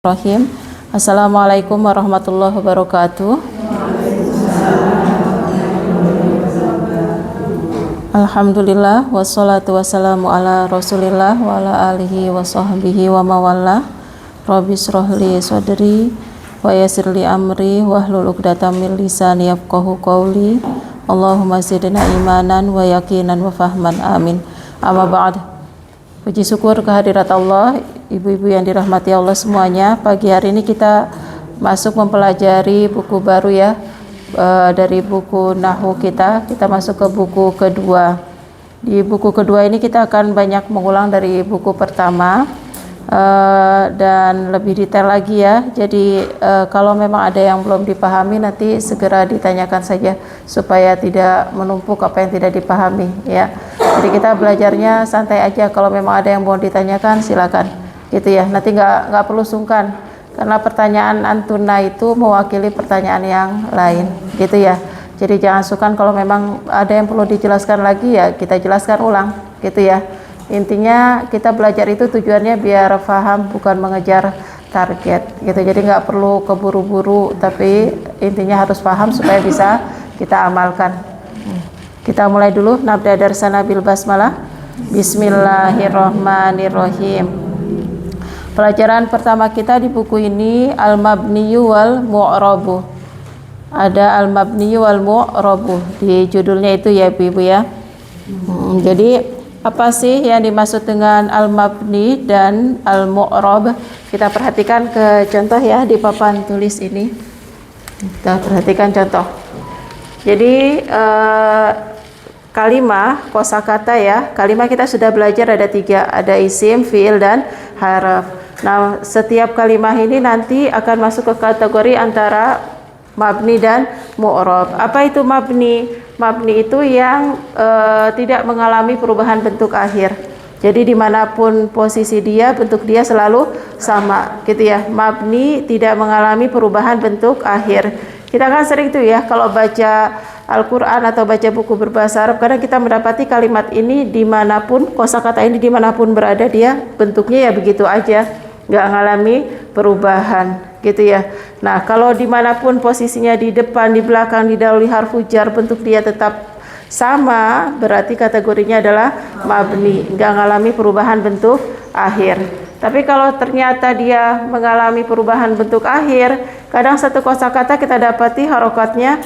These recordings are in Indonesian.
Bismillahirrahmanirrahim. Assalamualaikum warahmatullahi wabarakatuh. Alhamdulillah wassalatu wassalamu ala rasulillah wa ala alihi wa sahbihi wa mawalla. Rabbi shrahli sadri wa yassirli amri wahlul 'uqdatam min lisani yafqahu qawli. Allahumma zidna imanan wa yaqinan wa fahman, amin. Amma ba'd. Puji syukur kehadirat Allah, ibu-ibu yang dirahmati Allah semuanya. Pagi hari ini kita masuk mempelajari buku baru ya, dari buku Nahwu kita masuk ke buku kedua. Di buku kedua ini kita akan banyak mengulang dari buku pertama, dan lebih detail lagi ya. Jadi kalau memang ada yang belum dipahami nanti segera ditanyakan saja supaya tidak menumpuk apa yang tidak dipahami ya. Jadi kita belajarnya santai aja, kalau memang ada yang mau ditanyakan silakan gitu ya. Nanti nggak perlu sungkan karena pertanyaan antuna itu mewakili pertanyaan yang lain gitu ya. Jadi jangan sungkan kalau memang ada yang perlu dijelaskan lagi ya kita jelaskan ulang gitu ya. Intinya kita belajar itu tujuannya biar paham, bukan mengejar target gitu. Jadi nggak perlu keburu-buru, tapi intinya harus paham supaya bisa kita amalkan. Kita mulai dulu. Nabda darsana bil basmalah. Bismillahirrahmanirrahim. Pelajaran pertama kita di buku ini al-mabniyu wal mu'rabu. Ada al-mabniyu wal mu'rabu di judulnya itu ya ibu-ibu ya. Jadi apa sih yang dimaksud dengan al-mabni dan al-mu'rab? Kita perhatikan ke contoh ya di papan tulis ini. Kita perhatikan contoh. Jadi kalimah, kosakata ya. Kalimah kita sudah belajar ada 3, ada isim, fiil, dan haraf. Nah, setiap kalimah ini nanti akan masuk ke kategori antara mabni dan mu'rab. Apa itu mabni? Mabni itu yang tidak mengalami perubahan bentuk akhir. Jadi dimanapun posisi dia, bentuk dia selalu sama gitu ya. Mabni tidak mengalami perubahan bentuk akhir. Kita kan sering tuh ya kalau baca Al-Quran atau baca buku berbahasa Arab, kadang kita mendapati kalimat ini dimanapun, kosakata ini dimanapun berada dia bentuknya ya begitu aja, nggak mengalami perubahan gitu ya. Nah kalau dimanapun posisinya, di depan, di belakang, didahului harfu jar, bentuk dia tetap sama, berarti kategorinya adalah mabni, nggak mengalami perubahan bentuk akhir. Tapi kalau ternyata dia mengalami perubahan bentuk akhir, kadang satu kosakata kita dapati harokatnya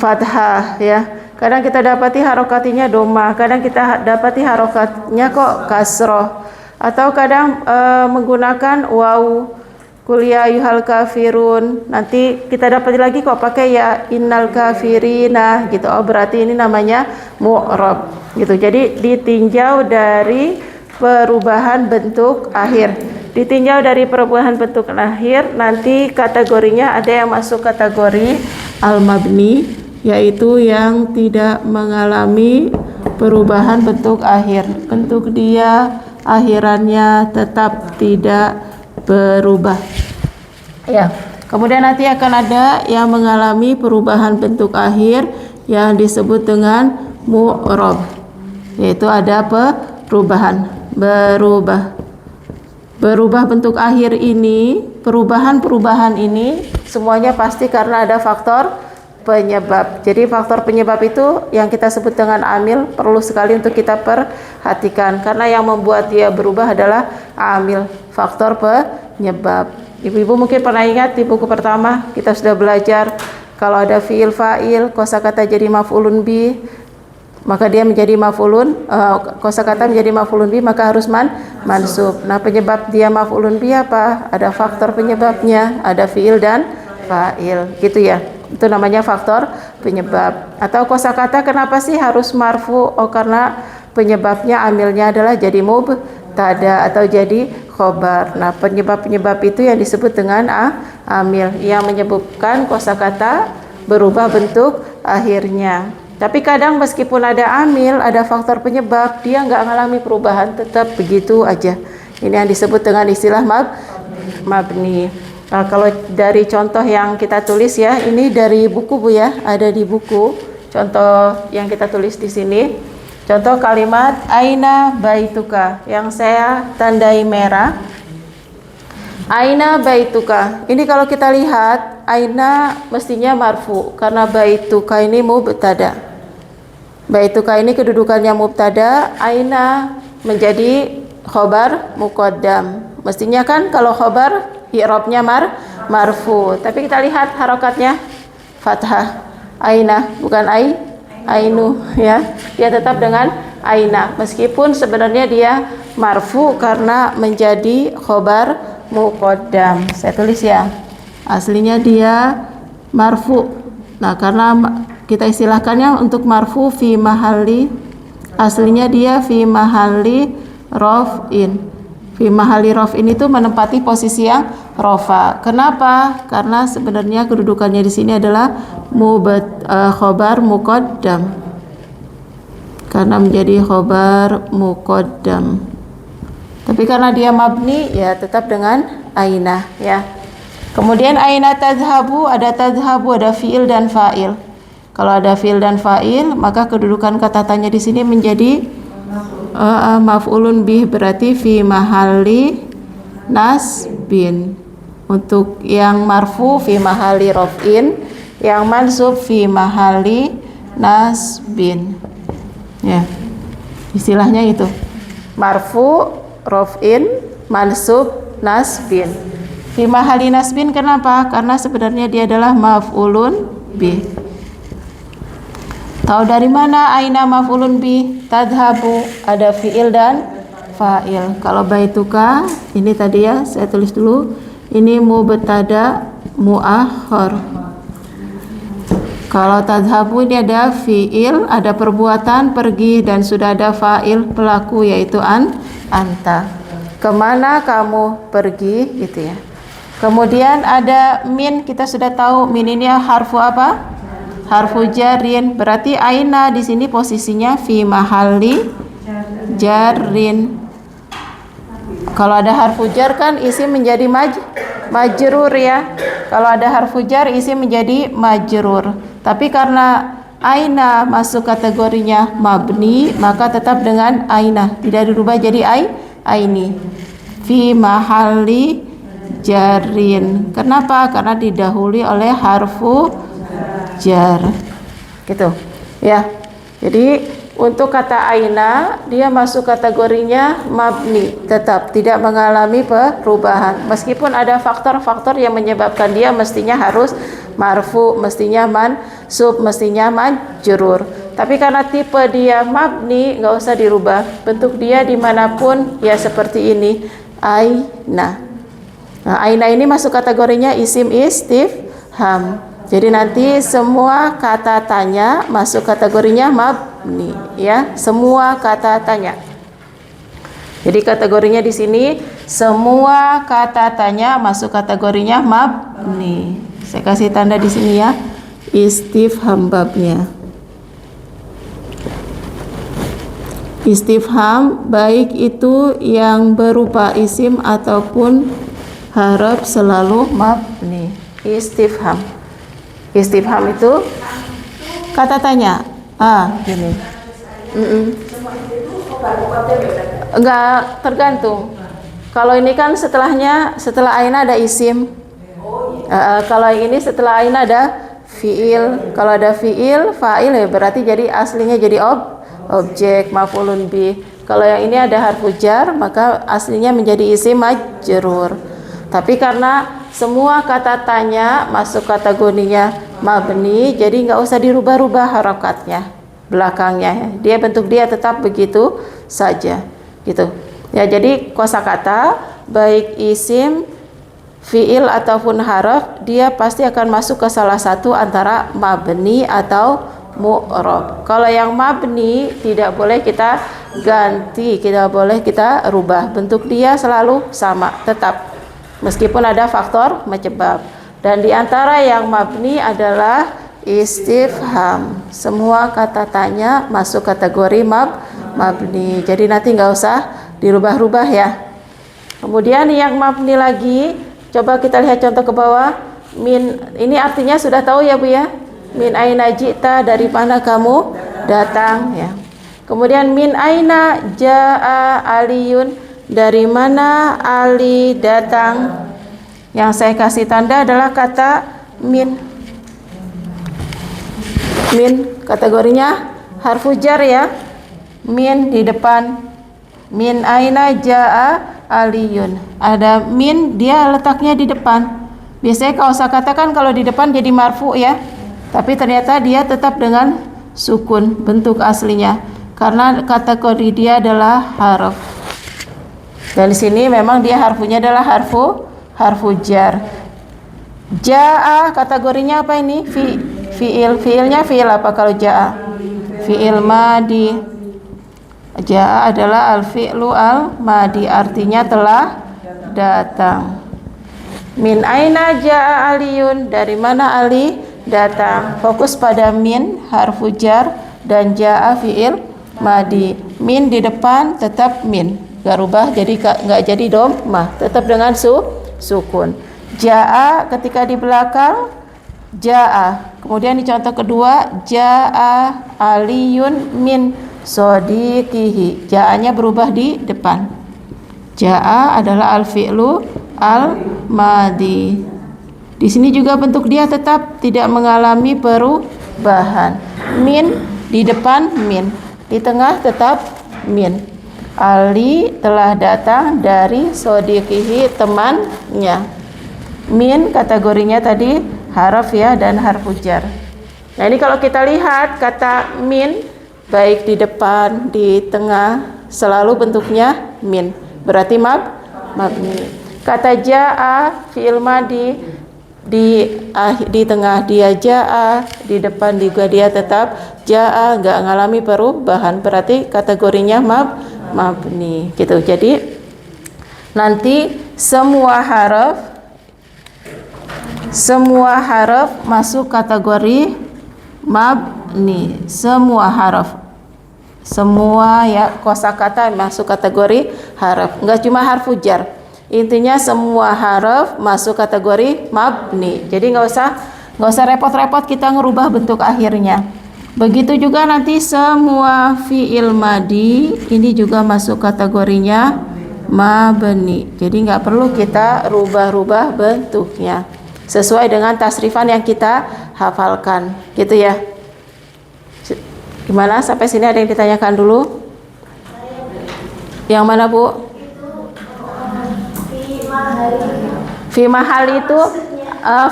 fathah ya, kadang kita dapati harokatinya doma, kadang kita dapati harokatnya kok kasroh, atau kadang menggunakan waw, qul ya ayyuhal kafirun, nanti kita dapat lagi kok pakai ya innal kafirina gitu. Oh berarti ini namanya mu'rab gitu. Jadi ditinjau dari perubahan bentuk akhir. Ditinjau dari perubahan bentuk akhir, nanti kategorinya ada yang masuk kategori al-mabni, yaitu yang tidak mengalami perubahan bentuk akhir. Bentuk dia akhirannya tetap tidak berubah ya. Kemudian nanti akan ada yang mengalami perubahan bentuk akhir yang disebut dengan mu'rab, yaitu ada perubahan berubah bentuk akhir ini. Perubahan ini semuanya pasti karena ada faktor penyebab. Jadi faktor penyebab itu yang kita sebut dengan amil, perlu sekali untuk kita perhatikan karena yang membuat dia berubah adalah amil, faktor penyebab. Ibu-ibu mungkin pernah ingat di buku pertama kita sudah belajar kalau ada fiil fa'il, kosakata jadi maf'ulun bi, maka dia menjadi maf'ulun, kosakata menjadi maf'ulun bi, maka harus mansub. Nah, penyebab dia maf'ulun bi apa? Ada faktor penyebabnya, ada fiil dan fa'il gitu ya. Itu namanya faktor penyebab. Atau kosakata kenapa sih harus marfu? Oh karena penyebabnya amilnya adalah jadi mubtada atau jadi khobar. Nah penyebab-penyebab itu yang disebut dengan amil, yang menyebabkan kosakata berubah bentuk akhirnya. Tapi kadang meskipun ada amil, ada faktor penyebab, dia nggak mengalami perubahan, tetap begitu aja. Ini yang disebut dengan istilah mabni. Nah, kalau dari contoh yang kita tulis ya, ini dari buku Bu ya, ada di buku contoh yang kita tulis di sini. Contoh kalimat aina baituka yang saya tandai merah. Aina baituka. Ini kalau kita lihat, aina mestinya marfu karena baituka ini mubtada. Baituka ini kedudukannya mubtada, aina menjadi khobar muqaddam. Mestinya kan kalau khobar i'rabnya marfu. Tapi kita lihat harokatnya fathah. Aina bukan ainu ya. Dia tetap dengan aina meskipun sebenarnya dia marfu karena menjadi khobar muqaddam. Saya tulis ya. Aslinya dia marfu. Nah, karena kita istilahkannya untuk marfu fi mahalli, aslinya dia fi mahalli raf'in. Fi mahalli raf'in itu menempati posisi yang rofa. Kenapa? Karena sebenarnya kedudukannya di sini adalah khobar muqaddam. Karena menjadi khobar muqaddam. Tapi karena dia mabni ya tetap dengan aina ya. Kemudian aina tadhhabu, ada tadhhabu, ada fiil dan fa'il. Kalau ada fiil dan fa'il, maka kedudukan kata tanya di sini menjadi maf'ulun bih, berarti fi mahalli nasbin. Untuk yang marfu fi mahalli raf'in, yang mansub fi mahalli nasbin. Ya. Istilahnya itu. Marfu, raf'in, mansub, nasbin. Fi mahalli nasbin kenapa? Karena sebenarnya dia adalah maf'ulun bih. Tahu dari mana aina maf'ulun bih? Tadhhabu, ada fi'il dan fa'il. Kalau baituka, ini tadi ya, saya tulis dulu. Ini mubtada muakhar. Kalau tadhhabu ini ada fi'il, ada perbuatan pergi dan sudah ada fa'il pelaku yaitu anta. Kemana kamu pergi gitu ya. Kemudian ada min, kita sudah tahu min ini harfu apa? Harfu jarin. Berarti aina di sini posisinya fi mahalli jarin. Kalau ada harfu jar kan isi menjadi majrur ya. Kalau ada harfu jar isi menjadi majrur. Tapi karena aina masuk kategorinya mabni, maka tetap dengan aina, tidak dirubah jadi aini. Fi mahalli jarin. Kenapa? Karena didahului oleh harfu jar. Gitu. Ya. Jadi untuk kata aina dia masuk kategorinya mabni, tetap tidak mengalami perubahan. Meskipun ada faktor-faktor yang menyebabkan dia mestinya harus marfu, mestinya mansub, mestinya majrur. Tapi karena tipe dia mabni, nggak usah dirubah. Bentuk dia dimanapun ya seperti ini, aina. Nah, aina ini masuk kategorinya isim istifham. Jadi nanti semua kata tanya masuk kategorinya mabni, ya, semua kata tanya. Jadi kategorinya di sini semua kata tanya masuk kategorinya mabni. Saya kasih tanda di sini ya, istifham babnya. Istifham baik itu yang berupa isim ataupun harap selalu mabni. Istifham. Istifham itu kata tanya. Gini. Enggak, tergantung. Kalau ini kan setelah aina ada isim. Kalau ini setelah aina ada fiil. Kalau ada fiil, fa'il ya berarti jadi aslinya jadi objek maf'ulun bih. Kalau yang ini ada harfu jar, maka aslinya menjadi isim majrur. Tapi karena semua kata tanya masuk kategorinya mabni, jadi nggak usah dirubah-rubah harokatnya belakangnya. Dia bentuk dia tetap begitu saja, gitu. Ya, jadi kosakata baik isim, fiil ataupun haraf, dia pasti akan masuk ke salah satu antara mabni atau mu'rab. Kalau yang mabni tidak boleh kita ganti, tidak boleh kita rubah. Bentuk dia selalu sama, tetap. Meskipun ada faktor penyebab. Dan di antara yang mabni adalah istifham. Semua kata tanya masuk kategori mabni. Jadi nanti nggak usah dirubah-rubah ya. Kemudian yang mabni lagi, coba kita lihat contoh ke bawah. Min, ini artinya sudah tahu ya Bu ya. Min aina ji'ta, dari mana kamu datang ya. Kemudian min aina ja'a aliyun, dari mana Ali datang. Yang saya kasih tanda adalah kata min. Min kategorinya harfu jar ya. Min di depan. Min aina jaa aliyun. Ada min, dia letaknya di depan. Biasanya kosakata kan kalau di depan jadi marfu ya. Tapi ternyata dia tetap dengan sukun bentuk aslinya. Karena kategori dia adalah harf. Dan di sini memang dia harfunya adalah harfu jar. Jaa kategorinya apa ini? Fiil. Fiilnya fiil apa kalau jaa? Fiil madi. Jaa adalah al-fi'lu al-madi, artinya telah datang. Min aina jaa aliyun, dari mana Ali datang? Fokus pada min harfu jar dan jaa fi'il madi. Min di depan tetap min, gak rubah, jadi gak jadi dhammah, tetap dengan sukun. Jaa ketika di belakang jaa. Kemudian di contoh kedua jaa aliyun min sodiqihi. Jaa-nya berubah di depan. Jaa adalah al-fi'lu al-madi. Di sini juga bentuk dia tetap tidak mengalami perubahan. Min di depan min, di tengah tetap min. Ali telah datang dari sodiqihi, temannya. Min kategorinya tadi harf ya dan harfu jar. Nah ini kalau kita lihat kata min baik di depan, di tengah selalu bentuknya min. Berarti mabni. Kata jaa fi'il madi di tengah dia jaa, di depan juga dia tetap jaa, enggak ngalami perubahan. Berarti kategorinya mabni gitu. Jadi nanti semua haraf masuk kategori mabni. Semua ya kosakata masuk kategori haraf. Enggak cuma harfu jar. Intinya semua haraf masuk kategori mabni. Jadi enggak usah repot-repot kita ngerubah bentuk akhirnya. Begitu juga nanti semua fi'il madi ini juga masuk kategorinya mabni. Jadi enggak perlu kita rubah-rubah bentuknya. Sesuai dengan tasrifan yang kita hafalkan. Gitu ya. Gimana? Sampai sini ada yang ditanyakan dulu? Yang mana, Bu? Fi mahali itu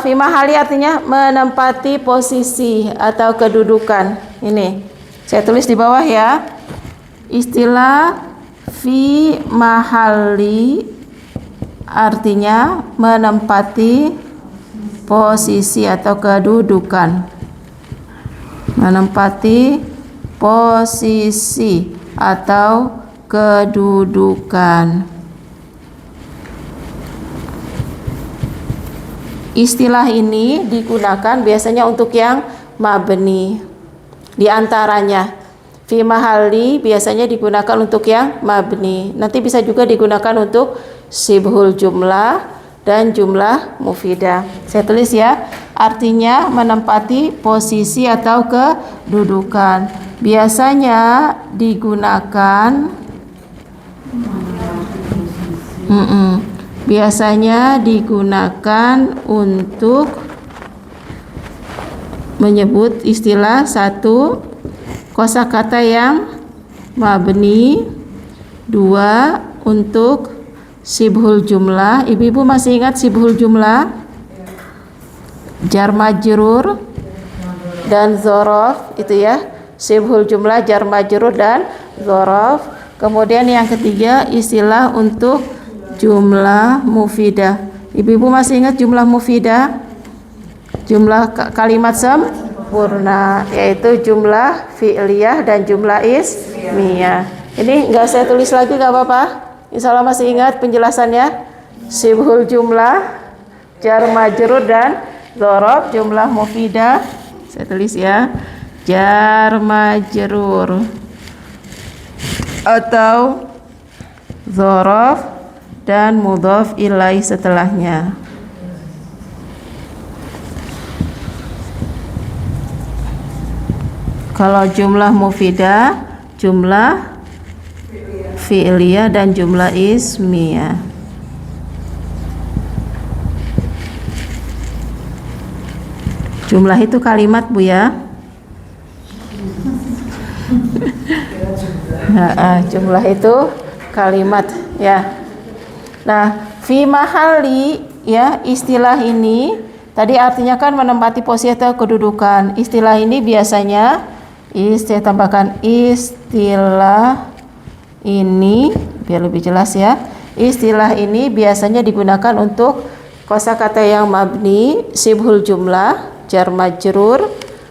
fi mahali artinya menempati posisi atau kedudukan. Ini saya tulis di bawah ya. Istilah fi mahali artinya menempati posisi atau kedudukan. Menempati posisi atau kedudukan. Istilah ini digunakan biasanya untuk yang mabni. Di antaranya fi mahali biasanya digunakan untuk yang mabni. Nanti bisa juga digunakan untuk sibhul jumlah dan jumlah mufidah. Saya tulis ya, artinya menempati posisi atau kedudukan. Biasanya digunakan untuk menyebut istilah satu kosakata yang mabni, dua untuk sibhul jumlah. Ibu-ibu masih ingat sibhul jumlah? Jar majrur dan dzaraf itu ya. Sibhul jumlah, jar majrur dan dzaraf. Kemudian yang ketiga istilah untuk jumlah mufidah. Ibu-ibu masih ingat jumlah mufidah? Jumlah kalimat sempurna, yaitu jumlah fi'liyah dan jumlah ismiyah. Ini enggak saya tulis lagi, enggak apa-apa? Insya Allah masih ingat penjelasannya. Sibhul jumlah, jar majrur dan dzaraf, jumlah mufidah. Saya tulis ya, jar majrur atau dzaraf dan mudhaf ilaih setelahnya. Kalau jumlah mufidah, jumlah fi'liyah dan jumlah ismiyah. Jumlah itu kalimat Bu ya. Jumlah itu kalimat ya. Nah, fi mahalli ya, istilah ini tadi artinya kan menempati posisi atau kedudukan. Istilah ini biasanya saya tambahkan istilah ini biar lebih jelas ya. Istilah ini biasanya digunakan untuk kosakata yang mabni, sibhul jumlah, jar majrur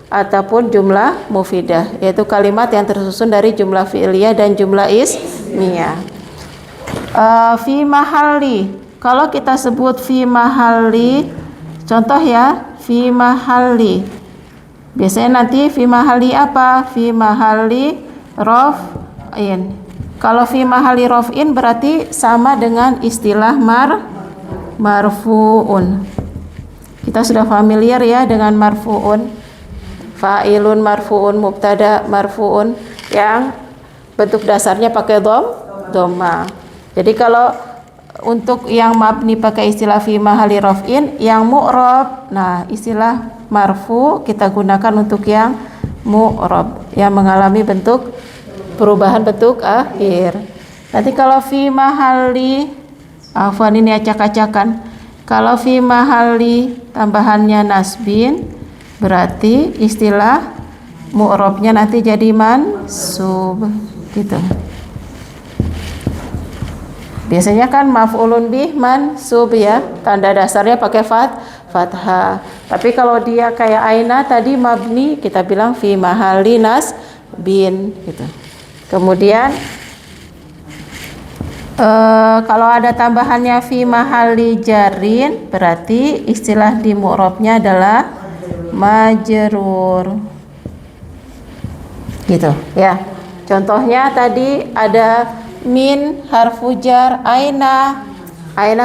ataupun jumlah mufidah, yaitu kalimat yang tersusun dari jumlah fi'liyah dan jumlah ismiyah. Fi mahalli, kalau kita sebut fi mahalli, contoh ya, fi mahalli, biasanya nanti fi mahalli apa? Fi mahalli raf'in. Kalau fi mahalli raf'in berarti sama dengan istilah marfu'un. Kita sudah familiar ya dengan marfu'un. Fa'ilun marfu'un, mubtada marfu'un yang bentuk dasarnya pakai dhamma. Jadi kalau untuk yang mabni pakai istilah fi mahalli raf'in, yang mu'rab, nah istilah marfu kita gunakan untuk yang mu'rab yang mengalami bentuk perubahan bentuk akhir. Nanti kalau fi mahalli, afwan ini acak-acakan. Kalau fi mahalli tambahannya nasbin, berarti istilah mu'rabnya nanti jadi mansub gitu. Biasanya kan maf'ulun bih mansub ya, tanda dasarnya pakai fathah. Tapi kalau dia kayak aina tadi mabni, kita bilang fi mahalli nasbin gitu. Kemudian kalau ada tambahannya fi mahalli jarin, berarti istilah di mu'rabnya adalah majrur gitu ya. Contohnya tadi ada min harfu jar, aina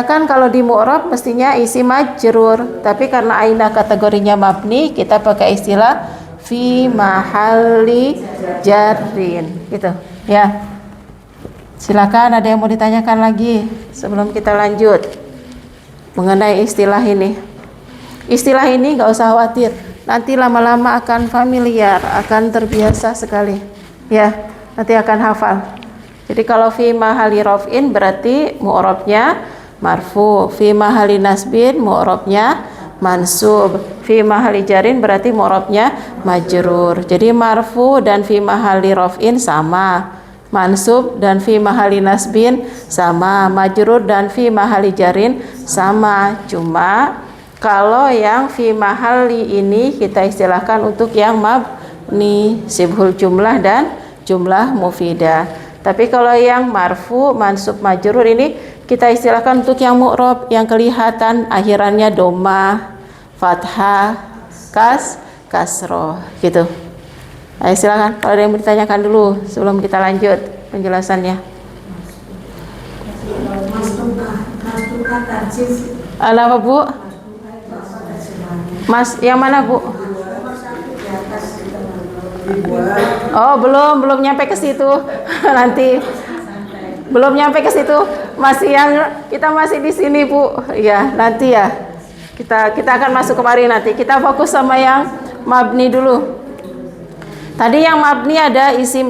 kan kalau di mu'rab mestinya isi majrur, tapi karena aina kategorinya mabni, kita pakai istilah fi mahalli jarrin gitu ya. Silakan, ada yang mau ditanyakan lagi sebelum kita lanjut mengenai istilah ini. Istilah ini nggak usah khawatir, nanti lama-lama akan familiar, akan terbiasa sekali ya, nanti akan hafal. Jadi kalau fi mahalli raf'in berarti mu'rabnya marfu, fi mahalli nasbin mu'rabnya mansub, fi mahalli jarin berarti mu'rabnya majrur. Jadi marfu dan fi mahalli raf'in sama, mansub dan fi mahalli nasbin sama, majrur dan fi mahalli jarin sama. Cuma kalau yang fi mahalli ini kita istilahkan untuk yang mabni, sibhul jumlah dan jumlah mufidah. Tapi kalau yang marfu, mansub, majrur ini kita istilahkan untuk yang mu'rab, yang kelihatan akhirannya dhamma, fathah, kasroh gitu. Ayo silakan, kalau ada yang ditanyakan dulu sebelum kita lanjut penjelasannya. Apa Bu? Mas, yang mana Bu? Oh, belum nyampe ke situ. Nanti belum nyampe ke situ. Masih kita masih di sini, Bu. Ya, nanti ya. Kita akan masuk kemari nanti. Kita fokus sama yang mabni dulu. Tadi yang mabni ada isim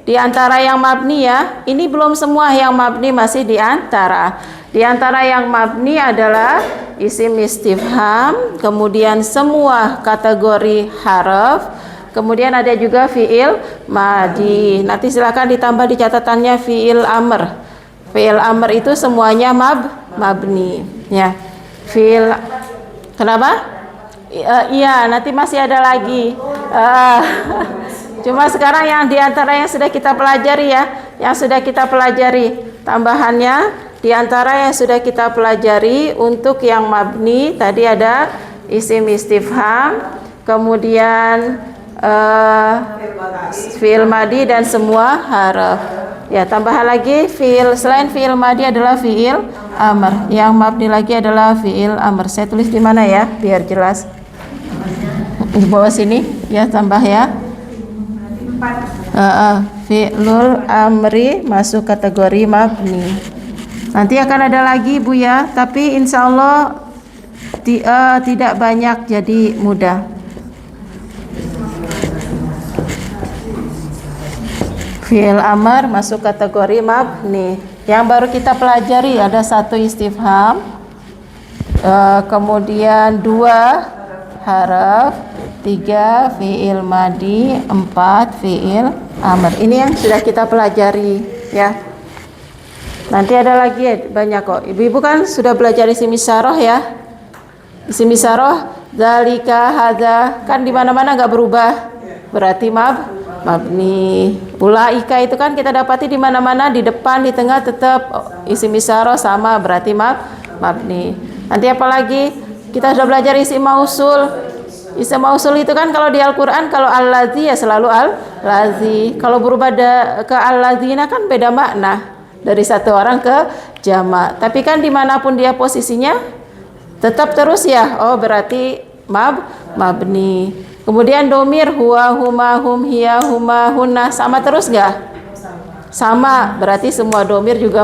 di antara yang mabni ya. Ini belum semua yang mabni, masih di antara. Di antara yang mabni adalah isim istifham, kemudian semua kategori haraf. Kemudian ada juga fi'il madi. Nanti silakan ditambah di catatannya fi'il amr. Fi'il amr itu semuanya mabni. Ya. Fi'il, kenapa? Iya, nanti masih ada lagi. Cuma sekarang yang diantara yang sudah kita pelajari ya, yang sudah kita pelajari tambahannya diantara yang sudah kita pelajari untuk yang mabni tadi ada isim istifham, kemudian fi'il madi dan semua haraf. Ya, tambahan lagi fi'il, selain fi'il madi adalah fi'il amr. Yang mabni lagi adalah fi'il amr. Saya tulis di mana ya biar jelas. Di bawah sini ya, tambah ya. Fi'lul amri masuk kategori mabni. Nanti akan ada lagi Bu ya, tapi insya Allah tidak banyak, jadi mudah. Fi'il amar masuk kategori mabni. Yang baru kita pelajari ada 1 istifham, kemudian 2 haraf, 3 fi'il madi, 4 fi'il amr. Ini yang sudah kita pelajari ya. Nanti ada lagi banyak kok. Ibu-ibu kan sudah belajar isim isyarah ya. Isim isyarah zalika, hadza, kan di mana-mana enggak berubah. Berarti mabni. Ulaika itu kan kita dapati di mana-mana, di depan, di tengah tetap isim isyarah sama, berarti mabni. Nanti apa lagi? Kita sudah belajar isim mausul. Isim mausul itu kan kalau di Al-Qur'an kalau allazi ya selalu al-lazi. Kalau berubah ke allazina kan beda makna. Dari satu orang ke jamak. Tapi kan dimanapun dia posisinya tetap terus ya. Oh berarti mabni. Kemudian domir huwa, huma, hum, hiya, huma, hunna sama terus nggak? Sama. Berarti semua domir juga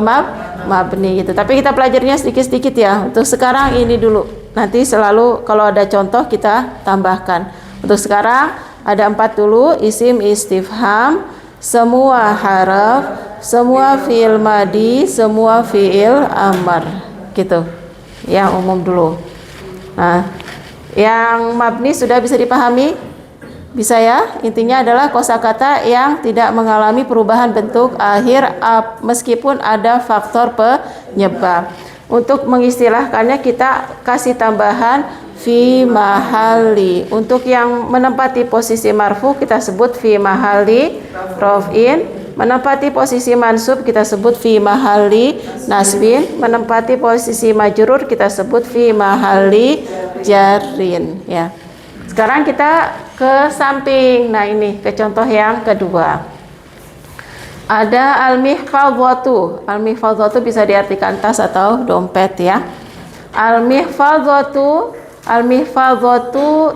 mabni gitu. Tapi kita pelajarinya sedikit-sedikit ya. Untuk sekarang ini dulu. Nanti selalu kalau ada contoh kita tambahkan. Untuk sekarang ada 4 dulu. Isim istifham, semua haraf, semua fi'il madi, semua fi'il amar gitu. Yang umum dulu. Nah, yang mabni sudah bisa dipahami? Bisa ya? Intinya adalah kosakata yang tidak mengalami perubahan bentuk akhir meskipun ada faktor penyebab. Untuk mengistilahkannya kita kasih tambahan fi mahali. Untuk yang menempati posisi marfu kita sebut fi mahali raf'in. Menempati posisi mansub kita sebut fi mahali nasbin. Menempati posisi majrur kita sebut fi mahali jarrin ya. Sekarang kita ke samping. Nah ini ke contoh yang kedua. Ada al-mihfadhatu. Al-mihfadhatu bisa diartikan tas atau dompet ya. Al-mihfadhatu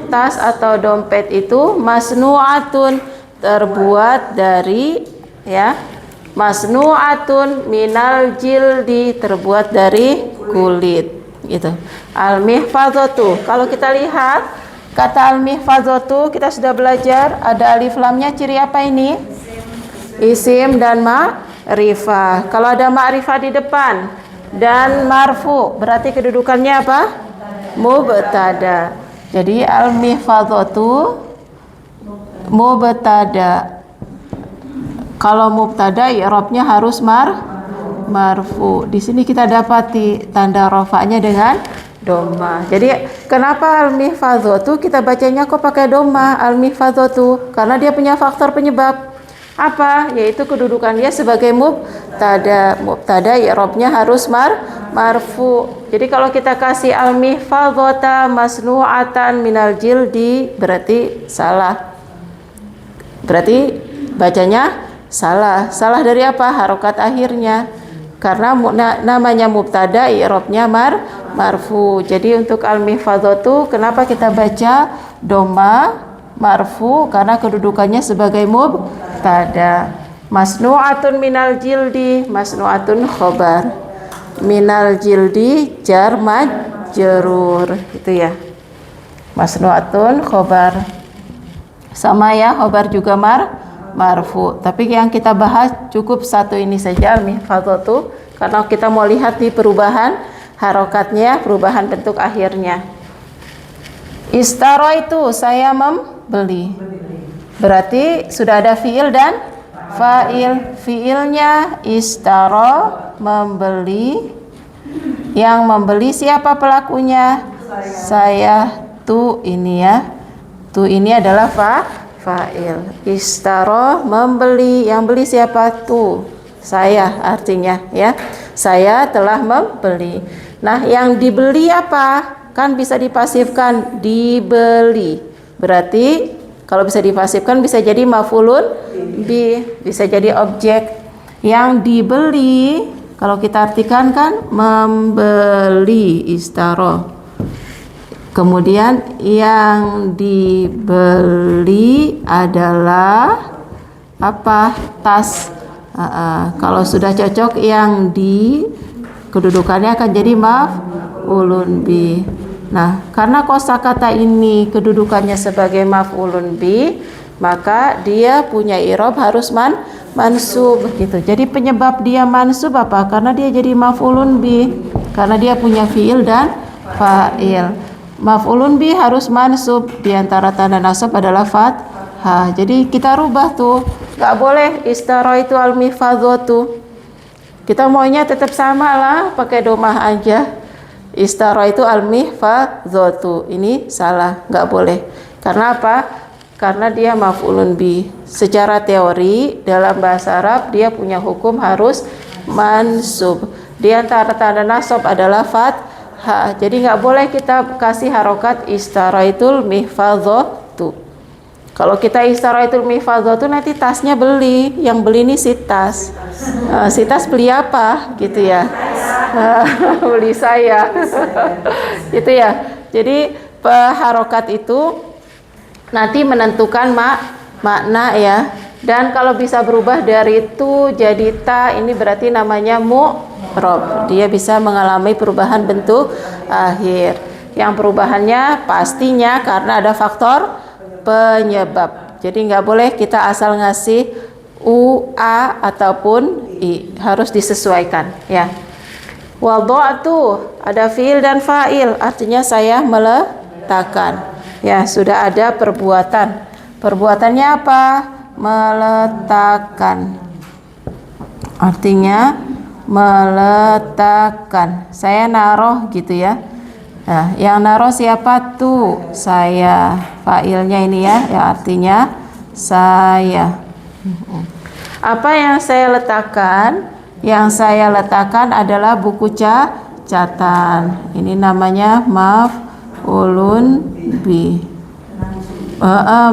tas atau dompet itu masnu'atun, terbuat dari ya. Masnu'atun minal jildi, terbuat dari kulit gitu. Al-mihfadhatu. Kalau kita lihat kata al-mihfadhatu kita sudah belajar ada alif lamnya, ciri apa ini? Isim dan ma'rifah. Kalau ada ma'rifah di depan dan marfu berarti kedudukannya apa? Mubtada. Jadi al-mihfadhatu mubtada. Kalau mubtada i'rabnya harus marfu. Di sini kita dapati tanda rafa'nya dengan doma. Jadi kenapa al-mihfadhatu kita bacanya kok pakai doma al-mihfadhatu? Karena dia punya faktor penyebab. Apa? Yaitu kedudukan dia sebagai mubtada. Mubtada i'rabnya harus marfu. Jadi kalau kita kasih al-mihfadhata masnu'atan minal jildi berarti salah. Berarti bacanya salah. Salah dari apa? Harokat akhirnya. Karena namanya mubtada i'rabnya marfu. Jadi untuk al-mihfadhatu kenapa kita baca doma marfu? Karena kedudukannya sebagai mubtada. Masnu'atun minal jildi, masnu'atun khobar. Minal jildi jar majrur itu ya. Masnu'atun khobar. Sama ya, khobar juga marfu. Tapi yang kita bahas cukup satu ini saja al-mihfadhatu karena kita mau lihat di perubahan harokatnya, perubahan bentuk akhirnya. Istaro itu saya membeli. Berarti sudah ada fiil dan fa'il. Fiilnya istaro, membeli. Yang membeli siapa pelakunya? Saya, tu ini ya. Tu ini adalah fa'il. Istaro, membeli. Yang beli siapa? Tu. Saya artinya ya. Saya telah membeli. Nah, yang dibeli apa? Kan bisa dipasifkan, dibeli. Berarti kalau bisa dipasifkan bisa jadi maf'ulun bi, bisa jadi objek. Yang dibeli kalau kita artikan kan membeli istaro. Kemudian yang dibeli adalah apa? Tas. Kalau sudah cocok yang di kedudukannya akan jadi maf'ulun bi. Nah, karena kosakata ini kedudukannya sebagai maf'ulun bi, maka dia punya i'rab harus mansub gitu. Jadi penyebab dia mansub apa? Karena dia jadi maf'ulun bi, karena dia punya fiil dan fa'il. Maf'ulun bi harus mansub, di antara tanda nasab adalah fathah. Jadi kita rubah tuh, nggak boleh istaraitu al-mihfadhatu. Kita maunya tetap sama lah, pakai domah aja. Istaraitu al-mihfadhatu, ini salah, nggak boleh. Karena apa? Karena dia maf'ulun bi. Secara teori dalam bahasa Arab dia punya hukum harus mansub. Di antara tanda nasab adalah fathah. Jadi nggak boleh kita kasih harokat istaraitul mihfadhatu. Kalau kita istaraitul mihfadhatu nanti tasnya beli, yang beli ini si tas. Si tas beli apa gitu ya? Beli saya. Gitu ya. Jadi harokat itu nanti menentukan makna ya. Dan kalau bisa berubah dari tu jadi ta, ini berarti namanya mu'rab. Dia bisa mengalami perubahan bentuk akhir. Yang perubahannya pastinya karena ada faktor penyebab. Jadi nggak boleh kita asal ngasih u, a ataupun i, harus disesuaikan ya. Wada'tu ada fiil dan fa'il, artinya saya meletakkan. Ya, sudah ada perbuatan. Perbuatannya apa? Meletakkan. Artinya meletakkan. Saya naruh gitu ya. Nah, yang naruh siapa tuh? Saya. Fa'ilnya ini ya, yang artinya saya. Apa yang saya letakkan? Yang saya letakkan adalah buku catatan. Ini namanya maf'ulun bi.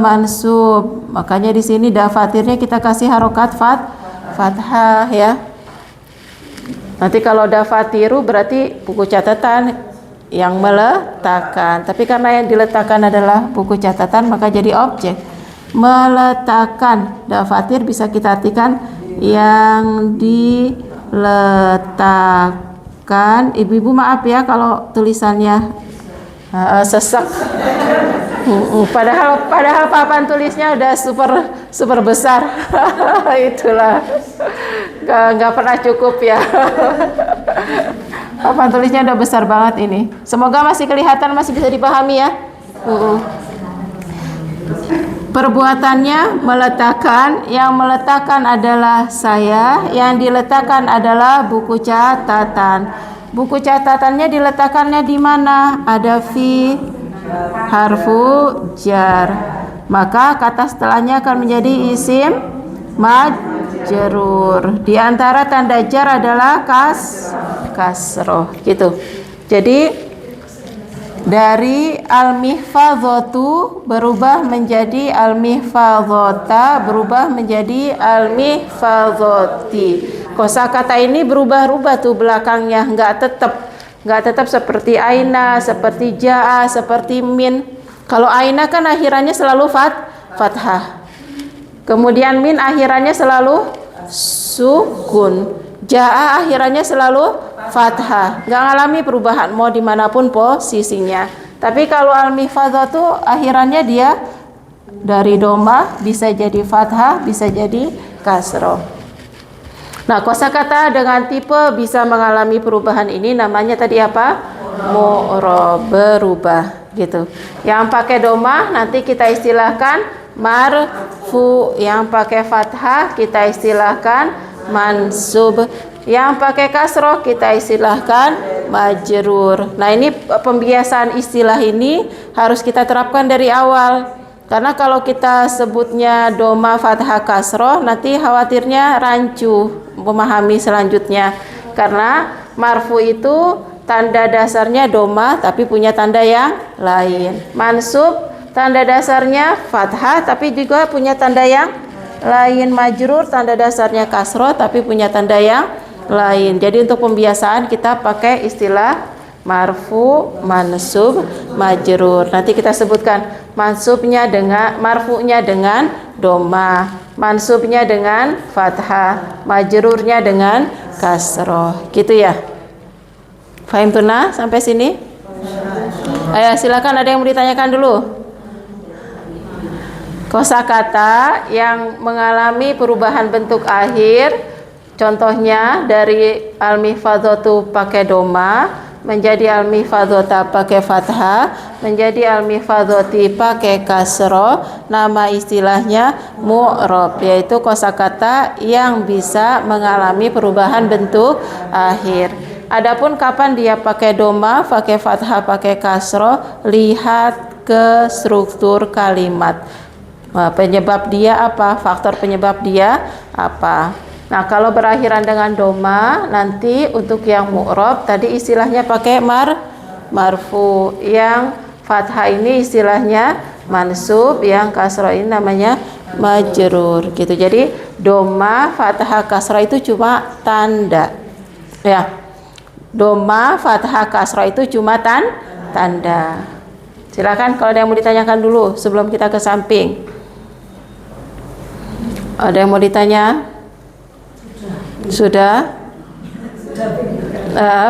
Mansub. Makanya di sini dafatirnya kita kasih harokat fathah ya. Nanti kalau dafatiru berarti buku catatan yang meletakkan. Tapi karena yang diletakkan adalah buku catatan maka jadi objek. Meletakkan. Dafatir bisa kita artikan yang diletakkan. Ibu-ibu maaf ya kalau tulisannya sesek. Padahal papan tulisnya udah super besar. Itulah nggak pernah cukup ya. Papan tulisnya udah besar banget ini. Semoga masih kelihatan, masih bisa dipahami ya. Perbuatannya meletakkan, yang meletakkan adalah saya, yang diletakkan adalah buku catatan. Buku catatannya diletakkannya di mana? Ada fi harfu jar. Maka kata setelahnya akan menjadi isim majrur. Di antara tanda jar adalah kasroh gitu. Jadi dari al-mihfadhatu berubah menjadi al-mihfadhata, berubah menjadi al-mihfadhati. Kosakata ini berubah-ubah tuh belakangnya, nggak tetap seperti aina, seperti jaa, seperti min. Kalau aina kan akhirannya selalu fathah. Kemudian min akhirannya selalu sukun. Jaa akhirannya selalu fathah. Nggak ngalami perubahan mau dimanapun posisinya. Tapi kalau al-mihfadhatu akhirannya dia dari domah bisa jadi fathah, bisa jadi kasroh. Nah, kosakata dengan tipe bisa mengalami perubahan ini namanya tadi apa? Mu'rab, berubah gitu. Yang pakai domah nanti kita istilahkan marfu, yang pakai fathah kita istilahkan mansub, yang pakai kasroh kita istilahkan majrur. Nah, ini pembiasaan istilah ini harus kita terapkan dari awal. Karena kalau kita sebutnya doma fathah kasroh nanti khawatirnya rancu memahami selanjutnya. Karena marfu itu tanda dasarnya doma tapi punya tanda yang lain. Mansub tanda dasarnya fathah tapi juga punya tanda yang lain. Majrur tanda dasarnya kasroh tapi punya tanda yang lain. Jadi untuk pembiasaan kita pakai istilah marfu, mansub, majrur. Nanti kita sebutkan mansubnya dengan marfunya dengan doma, mansubnya dengan fathah, majrurnya dengan kasroh. Gitu ya. Fahim tuna sampai sini? Ayo silakan, ada yang mau ditanyakan dulu. Kosakata yang mengalami perubahan bentuk akhir, contohnya dari al-mihfadzatu pakai doma menjadi al-mihfadzata pakai fathah, menjadi al-mihfadzati pakai kasroh, nama istilahnya mu'rab, yaitu kosakata yang bisa mengalami perubahan bentuk akhir. Adapun kapan dia pakai doma, pakai fathah, pakai kasroh, lihat ke struktur kalimat. Penyebab dia apa? Faktor penyebab dia apa? Nah, kalau berakhiran dengan doma, nanti untuk yang mu'rab tadi istilahnya pakai marfu. Yang fathah ini istilahnya mansub, yang kasrah ini namanya majrur gitu. Jadi doma, fathah, kasrah itu cuma tanda. Ya. Doma, fathah, kasrah itu cuma tanda. Silakan kalau ada yang mau ditanyakan dulu sebelum kita ke samping. Ada yang mau ditanya? Sudah?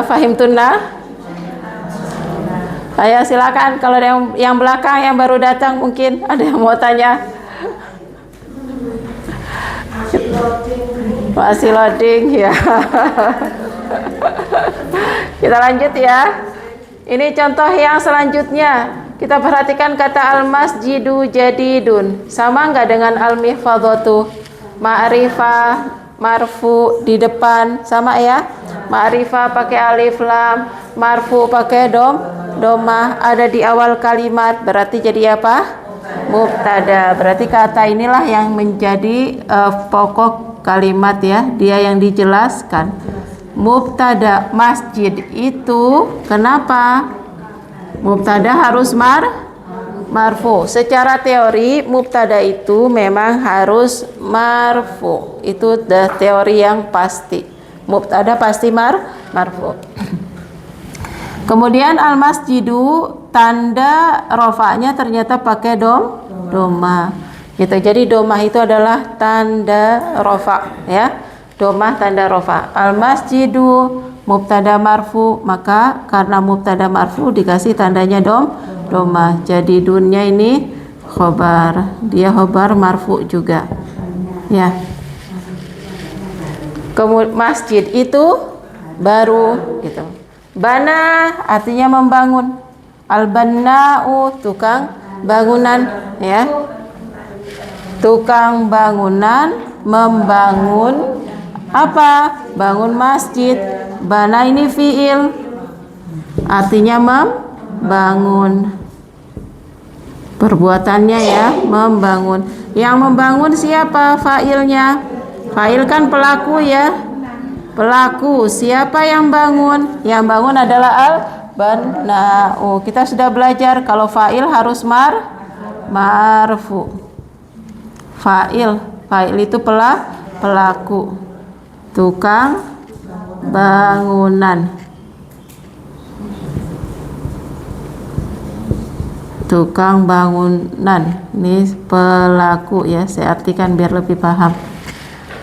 Fahim tunna? Ayo silakan kalau ada yang belakang yang baru datang mungkin ada yang mau tanya. Masih loading ya. Kita lanjut ya. Ini contoh yang selanjutnya. Kita perhatikan kata al-masjidu jadidun. Sama enggak dengan al-mihfadzatu? Ma'rifah marfu di depan sama ya. Ma'rifah pakai alif lam, marfu pakai domah, ada di awal kalimat, berarti jadi apa? Mubtada. Berarti kata inilah yang menjadi pokok kalimat ya, dia yang dijelaskan. Mubtada masjid itu kenapa? Mubtada harus marfu. Secara teori mubtada itu memang harus marfu. Itu teori yang pasti. Mubtada pasti marfu. Kemudian al-masjidu tanda rofanya ternyata pakai doma. Gitu. Jadi domah itu adalah tanda rofa ya. Domah tanda rofa. Al-masjidu mubtada marfu, maka karena mubtada marfu dikasih tandanya domah. Jadi dunnya ini khobar, dia khobar marfu juga ya. Kemudian masjid itu baru gitu. Bana artinya membangun. Al-banna'u tukang bangunan ya. Tukang bangunan membangun apa? Bangun masjid. Bana ini fiil, artinya membangun. Perbuatannya ya, membangun. Yang membangun siapa? Fa'ilnya. Fa'il kan pelaku ya. Pelaku. Siapa yang bangun? Yang bangun adalah al-banna'u. Kita sudah belajar kalau fa'il harus marfu. Fa'il itu pelaku. Tukang bangunan. Tukang bangunan. Ini pelaku ya, saya artikan biar lebih paham.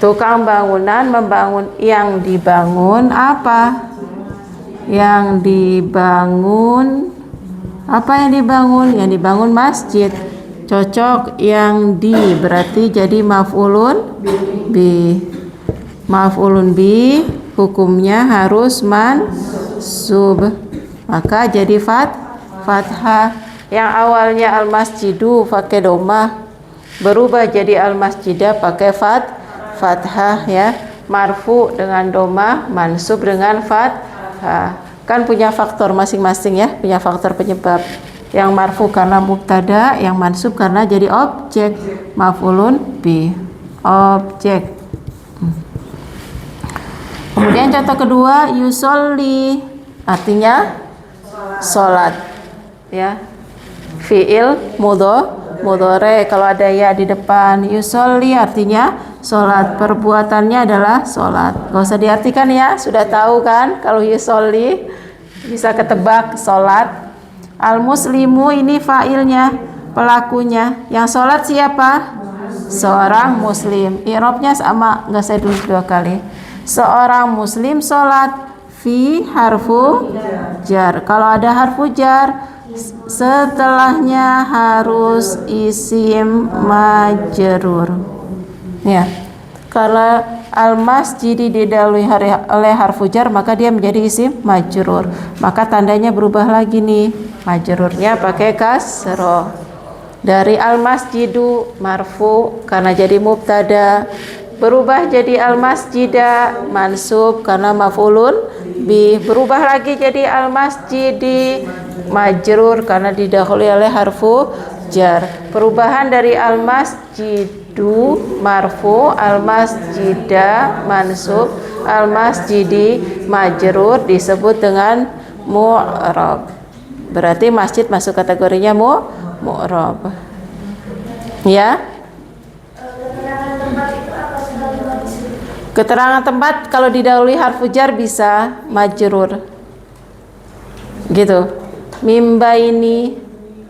Tukang bangunan membangun. Yang dibangun apa? Yang dibangun apa yang dibangun? Yang dibangun masjid. Cocok yang di berarti jadi maf'ulun bi. Maf'ulun bi hukumnya harus mansub, maka jadi fathah. Yang awalnya al-masjidu pakai domah berubah jadi al-masjidah pakai fathah ya. Marfu dengan domah, mansub dengan fathah. Kan punya faktor masing-masing ya, punya faktor penyebab. Yang marfu karena mubtada, yang mansub karena jadi objek. Maf'ulun bi, objek. Kemudian contoh kedua, yusolli artinya sholat ya. Fi'il mudhore kalau ada ya di depan. Yusolli artinya sholat, perbuatannya adalah sholat. Gak usah diartikan ya, sudah tahu kan kalau yusolli bisa ketebak sholat. Al-muslimu ini fa'ilnya, pelakunya. Yang sholat siapa? Seorang muslim. I'rabnya sama, nggak saya tulis dua kali. Seorang muslim sholat. Fi harfu jar. Kalau ada harfu jar setelahnya harus isim majrur. Ya. Kalau al-masjidi didahului oleh harfu jar, maka dia menjadi isim majrur. Maka tandanya berubah lagi nih. Majrurnya pakai kasroh. Dari al-masjidu marfu karena jadi mubtada, berubah jadi al-masjida mansub karena maf'ulun bi, berubah lagi jadi al-masjidi majrur karena didahului oleh harfu jar. Perubahan dari al-masjidu marfu, al-masjida mansub, al-masjidi majrur disebut dengan mu'rab. Berarti masjid masuk kategorinya mu'rab. Ya. Keterangan tempat kalau didahului harfu jar bisa majrur. Gitu. Mimbaini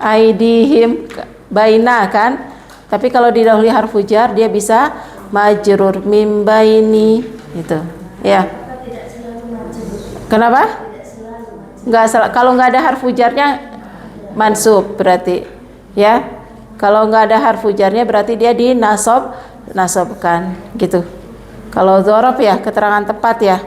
aidihim, baina kan? Tapi kalau didahului harfu jar dia bisa majrur, mimbaini gitu. Ya. Kenapa? Kalau nggak ada harfu jarnya mansub berarti. Ya. Kalau nggak ada harfu jarnya berarti dia dinasabkan gitu. Kalau dzaraf ya keterangan tepat ya.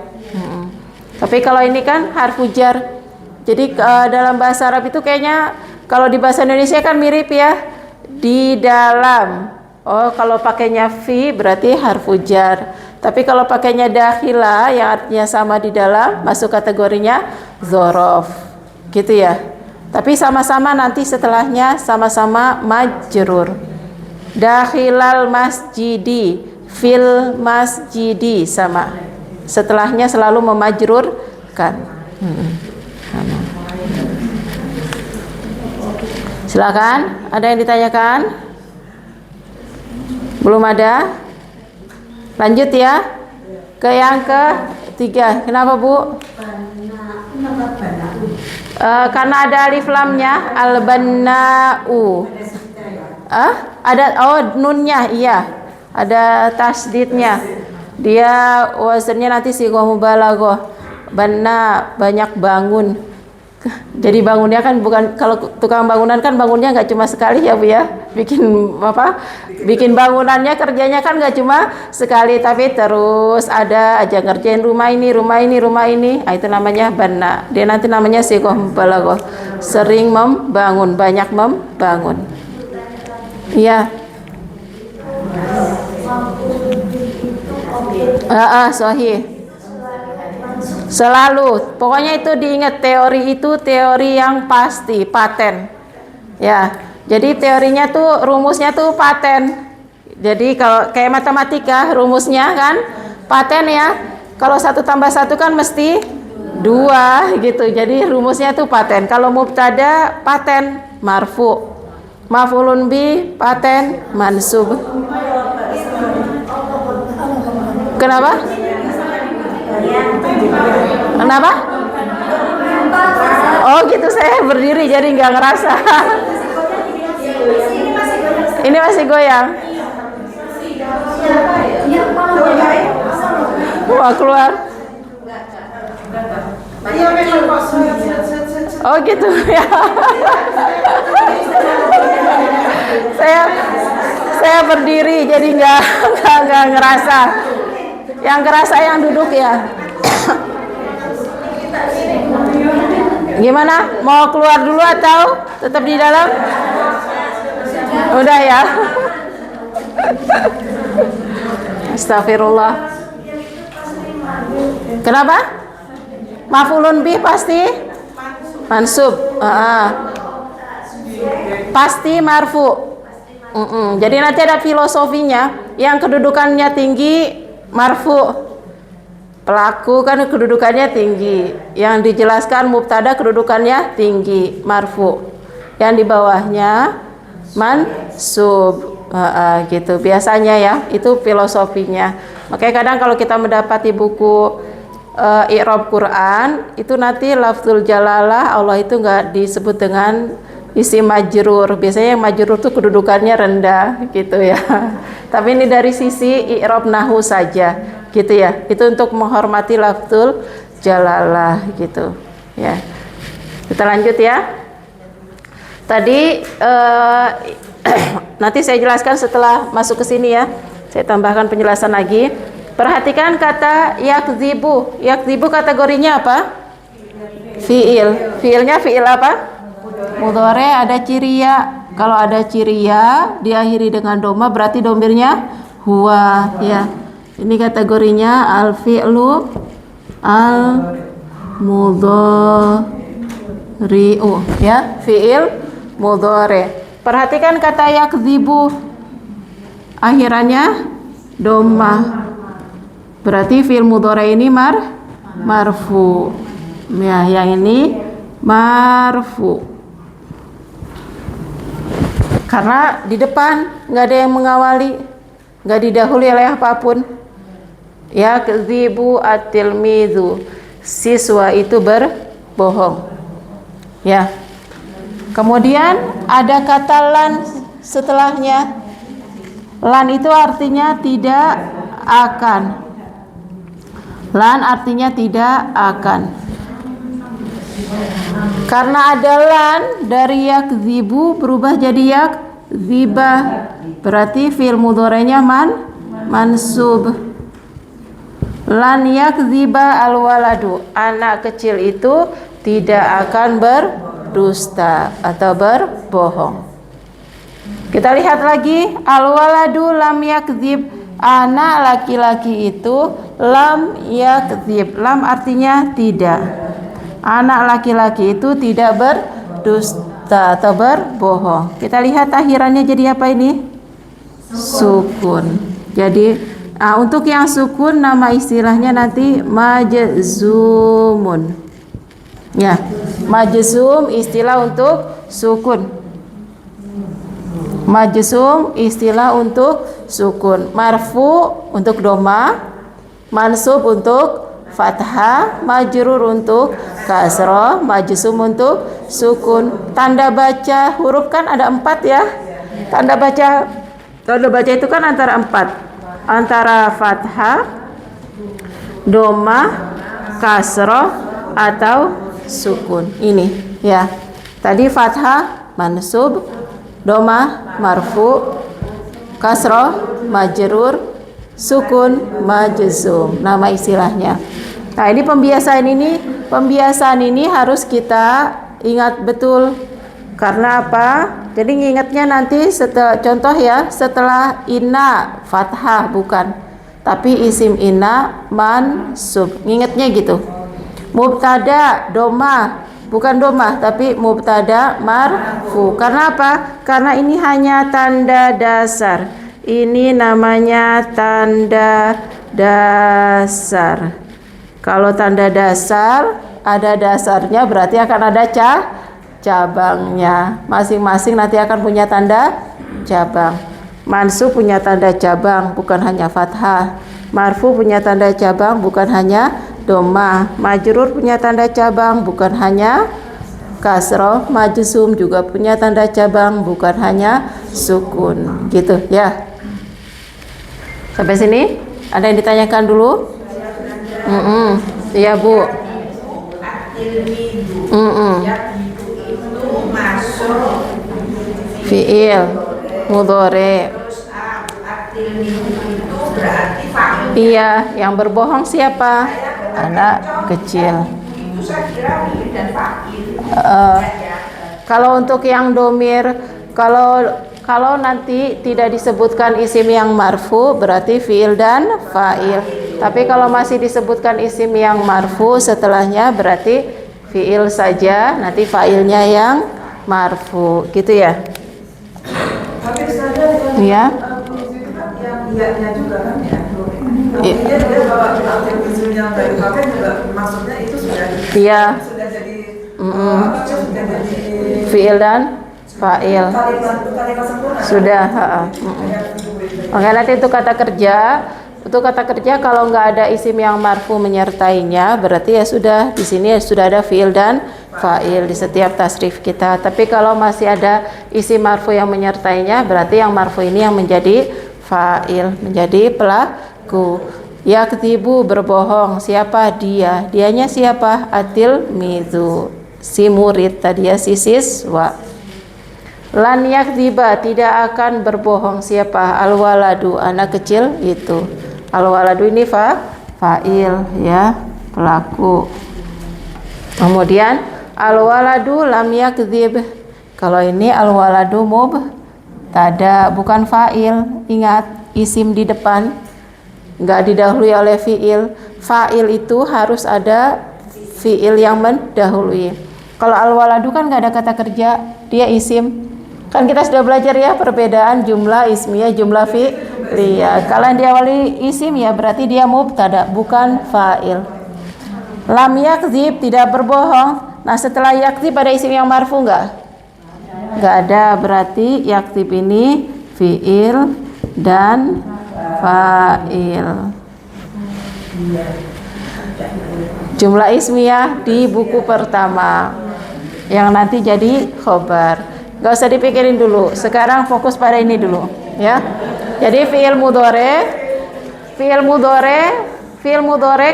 Tapi kalau ini kan harfu jar. Jadi dalam bahasa Arab itu kayaknya kalau di bahasa Indonesia kan mirip ya. Di dalam. Oh, kalau pakainya fi berarti harfu jar. Tapi kalau pakainya dakhila yang artinya sama di dalam, masuk kategorinya dzaraf. Gitu ya. Tapi sama-sama nanti setelahnya sama-sama majrur. Dakhilal masjidi, fil masjidi sama. Setelahnya selalu memajrurkan. Silakan, ada yang ditanyakan? Belum ada? Lanjut ya. Ke yang ketiga. Kenapa, Bu? Karena ada alif lamnya, al-banna'u. Ada nunnya, iya. Ada tasdidnya. Dia wazannya nanti sighah mubalaghah. Banna, banyak bangun. Jadi bangunnya kan bukan, kalau tukang bangunan kan bangunnya nggak cuma sekali ya Bu ya. Bikin bangunannya kerjanya kan nggak cuma sekali, tapi terus ada aja ngerjain rumah ini. Itu namanya banna. Dia nanti namanya sighah mubalaghah. Sering membangun, banyak membangun. Iya. Sahih. Selalu, pokoknya itu diingat, teori itu teori yang pasti, paten. Ya, jadi teorinya tuh, rumusnya tuh paten. Jadi kalau kayak matematika, rumusnya kan paten ya. Kalau 1 tambah 1 kan mesti 2 gitu. Jadi rumusnya tuh paten. Kalau mubtada paten marfu, maf'ulun bi paten mansub. Kenapa? Oh gitu, saya berdiri jadi nggak ngerasa. Ini masih goyang. Wah, keluar. Oh gitu ya. Saya berdiri jadi nggak ngerasa. Yang ngerasa yang duduk ya. Gimana? Mau keluar dulu atau tetap di dalam? Udah ya. Astagfirullah. Kenapa? Maf'ulun bih pasti mansub. Pasti marfu. Jadi nanti ada filosofinya. Yang kedudukannya tinggi marfu. Pelaku kan kedudukannya tinggi. Yang dijelaskan mubtada kedudukannya tinggi, marfu. Yang di bawahnya mansub. Gitu biasanya ya, itu filosofinya. Makanya kadang kalau kita mendapati buku i'rab Quran, itu nanti lafzul jalalah Allah itu nggak disebut dengan isim majrur. Biasanya yang majrur tuh kedudukannya rendah gitu ya. Tapi ini dari sisi i'rab nahwu saja. Gitu ya, itu untuk menghormati lafzul jalalah gitu ya. Kita lanjut ya. Tadi nanti saya jelaskan setelah masuk ke sini ya. Saya tambahkan penjelasan lagi. Perhatikan kata yakdzibu. Yakdzibu kategorinya apa? Fiil. Fiilnya fiil apa? Mudhari. Ada ciri ya. Kalau ada ciri ya diakhiri dengan doma berarti domirnya huwa ya. Ini kategorinya al-fi'lu al-mudhari'u ya, fi'il mudhari. Perhatikan kata yakdzibu. Akhirannya doma. Berarti fi'il mudhari ini marfu. Ya, yang ini marfu. Karena di depan nggak ada yang mengawali, nggak didahului oleh apapun. Yakdzibu at-tilmizu, siswa itu berbohong. Ya. Kemudian ada kata lan setelahnya. Lan itu artinya tidak akan. Lan artinya tidak akan. Karena ada lan dari yakdzibu berubah jadi yakdziba. Berarti fi'il mudhari'nya mansub. Lan yakdziba al-waladu, anak kecil itu tidak akan berdusta atau berbohong. Kita lihat lagi, al-waladu lam yakdzib, anak laki-laki itu lam yakdzib. Lam artinya tidak. Anak laki-laki itu tidak berdusta atau berbohong. Kita lihat akhirannya jadi apa ini? Sukun. Jadi untuk yang sukun nama istilahnya nanti majzumun. Ya, majzum istilah untuk sukun. Majzum istilah untuk sukun. Marfu untuk doma, mansub untuk fathah, majrur untuk kasroh, majzum untuk sukun. Tanda baca huruf kan ada 4 ya. Tanda baca itu kan antara 4, antara fathah, doma, kasroh atau sukun. Ini ya. Tadi fathah mansub, doma marfu, kasroh majrur, sukun majzum, nama istilahnya. Nah, ini pembiasaan ini harus kita ingat betul. Karena apa? Jadi ngingetnya nanti contoh ya, setelah inna fathah bukan, tapi isim inna mansub. Ngingetnya gitu. Mubtada doma bukan doma, tapi mubtada marfu. Karena apa? Karena ini hanya tanda dasar. Ini namanya tanda dasar. Kalau tanda dasar ada dasarnya berarti akan ada cabangnya. Masing-masing nanti akan punya tanda cabang. Mansub punya tanda cabang, bukan hanya fathah. Marfu punya tanda cabang, bukan hanya doma. Majrur punya tanda cabang, bukan hanya kasroh. Majzum juga punya tanda cabang, bukan hanya sukun. Gitu ya. Sampai sini ada yang ditanyakan dulu? Iya Bu. Fiil mudhari. Iya, yang berbohong siapa? Anak kecil. Kalau untuk yang domir, kalau nanti tidak disebutkan isim yang marfu berarti fiil dan fa'il. Tapi kalau masih disebutkan isim yang marfu setelahnya berarti fiil saja, nanti fa'ilnya yang marfu, gitu ya. Iya. Iya juga kan ya. Iya maksudnya itu sudah. Iya. Sudah jadi fiil dan fa'il. Sudah, Oke, nanti itu kata kerja. Untuk kata kerja kalau nggak ada isim yang marfu menyertainya berarti ya sudah, di sini sudah ada fiil dan fa'il di setiap tasrif kita. Tapi kalau masih ada isim marfu yang menyertainya berarti yang marfu ini yang menjadi fa'il, menjadi pelaku. Yakdzibu berbohong, siapa dia? Dianya siapa? Atil mizu, si murid tadi ya, si siswa. Lan yakdziba, tidak akan berbohong. Siapa? Al-waladu, anak kecil itu. Al-waladu ini fa'il ya, pelaku. Kemudian al-waladu lam yakdzib. Kalau ini al-waladu mubtada, bukan fa'il. Ingat, isim di depan enggak didahului oleh fi'il. Fa'il itu harus ada fi'il yang mendahului. Kalau al-waladu kan enggak ada kata kerja, dia isim. Kan kita sudah belajar ya perbedaan jumlah ismiyah, jumlah fi'liyah. Kalau yang diawali isim ya berarti dia mubtada, bukan fa'il. Lam yakdzib, tidak berbohong. Nah, setelah yakdzib ada isim yang marfu enggak? Enggak ada, berarti yakdzib ini fi'il dan fa'il. Jumlah ismiyah di buku pertama yang nanti jadi khobar. Gak usah dipikirin dulu. Sekarang fokus pada ini dulu, ya. Jadi fi'il mudhore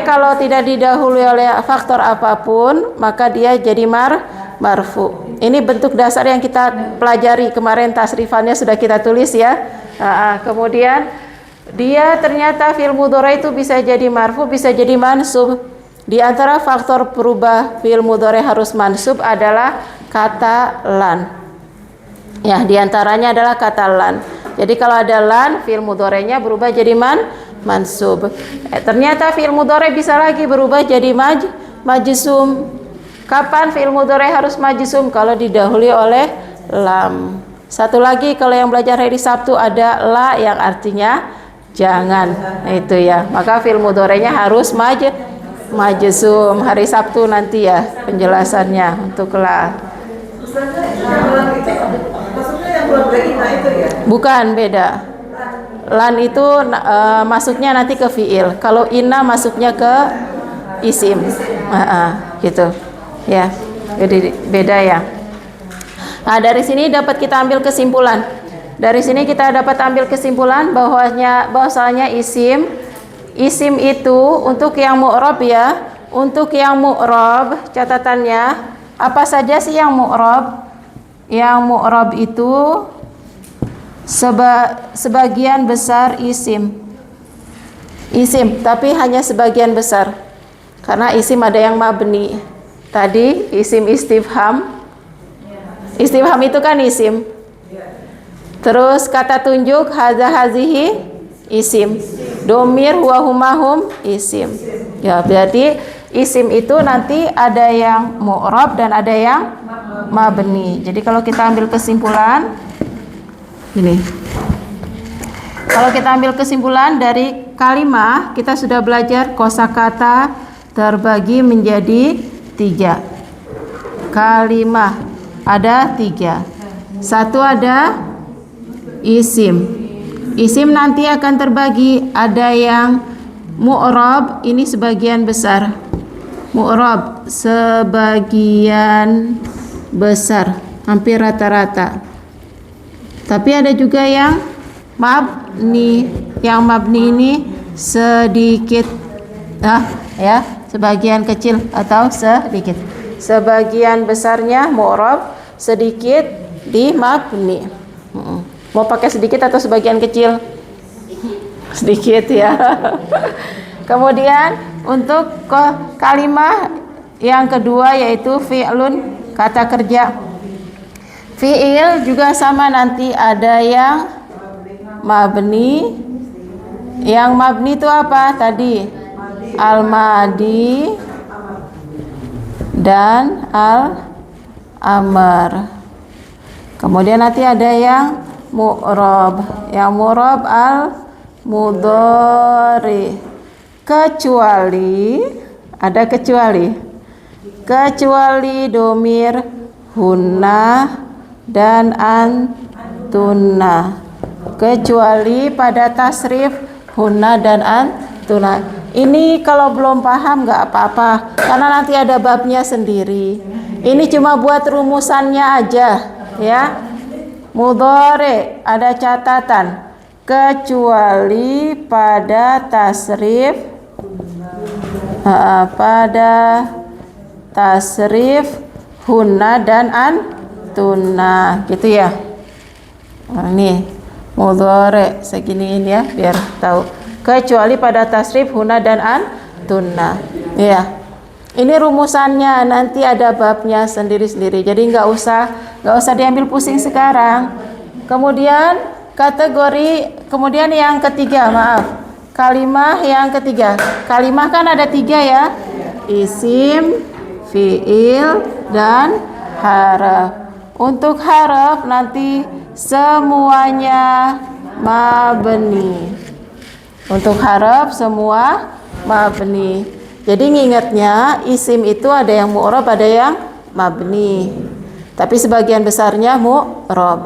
kalau tidak didahului oleh faktor apapun, maka dia jadi marfu. Ini bentuk dasar yang kita pelajari kemarin, tasrifannya sudah kita tulis ya. Kemudian dia ternyata fi'il mudhore itu bisa jadi marfu, bisa jadi mansub. Di antara faktor perubah fi'il mudhore harus mansub adalah kata lan. Ya, diantaranya adalah kata lan. Jadi kalau ada lan, fi'il mudhorenya berubah jadi mansub. Ternyata fi'il mudhore bisa lagi berubah jadi majzum. Kapan fi'il mudhore harus majzum? Kalau didahului oleh lam. Satu lagi, kalau yang belajar hari Sabtu ada la yang artinya jangan. Nah, itu ya. Maka fi'il mudhorenya harus majzum. Hari Sabtu nanti ya penjelasannya untuk la. Bukan, beda. Lan itu masuknya nanti ke fiil. Kalau inna masuknya ke isim. Gitu. Ya. Jadi beda ya. Nah, dari sini dapat kita ambil kesimpulan. Dari sini kita dapat ambil kesimpulan bahwasanya isim itu untuk yang mu'rab ya. Untuk yang mu'rab, catatannya apa saja sih yang mu'rab? Yang mu'rab itu sebagian besar isim, tapi hanya sebagian besar. Karena isim ada yang mabni. Tadi isim istifham. Istifham itu kan isim. Terus kata tunjuk hadza hazihi isim. Domir huwa humahum isim. Ya, berarti isim itu nanti ada yang mu'rab dan ada yang mabni. Jadi kalau kita ambil kesimpulan ini. Kalau kita ambil kesimpulan dari kalimah, kita sudah belajar kosakata terbagi menjadi 3. Kalimah ada 3. Satu ada isim. Isim nanti akan terbagi, ada yang mu'rab, ini sebagian besar. Mu'rab sebagian besar, hampir rata-rata. Tapi ada juga yang mabni. Yang mabni ini sedikit, ya, sebagian kecil atau sedikit. Sebagian besarnya mu'rab, sedikit di mabni. Mau pakai sedikit atau sebagian kecil? Sedikit ya. Kemudian untuk kalimah yang kedua yaitu fi'lun, kata kerja. Fi'il juga sama, nanti ada yang mabni. Yang mabni itu apa tadi? Al-madi dan al-amr. Kemudian nanti ada yang mu'rab. Yang mu'rab al-mudhari. Kecuali domir hunna dan antunna. Kecuali pada tasrif hunna dan antuna. Ini kalau belum paham nggak apa-apa, karena nanti ada babnya sendiri. Ini cuma buat rumusannya aja ya. Mudhari ada catatan, kecuali pada tasrif hunna dan antuna, gitu ya. Nah, ini mudhari seginiin ya biar tahu. Kecuali pada tasrif huna dan antunna. Ya. Ini rumusannya, nanti ada babnya sendiri-sendiri. Jadi nggak usah diambil pusing sekarang. Kemudian kemudian yang ketiga, maaf. Kalimah yang ketiga. Kalimah kan ada 3 ya. Isim, fiil, dan haraf. Untuk haraf nanti semuanya mabni. Untuk haraf semua mabni. Jadi ngingetnya isim itu ada yang mu'rab, ada yang mabni. Tapi sebagian besarnya mu'rab.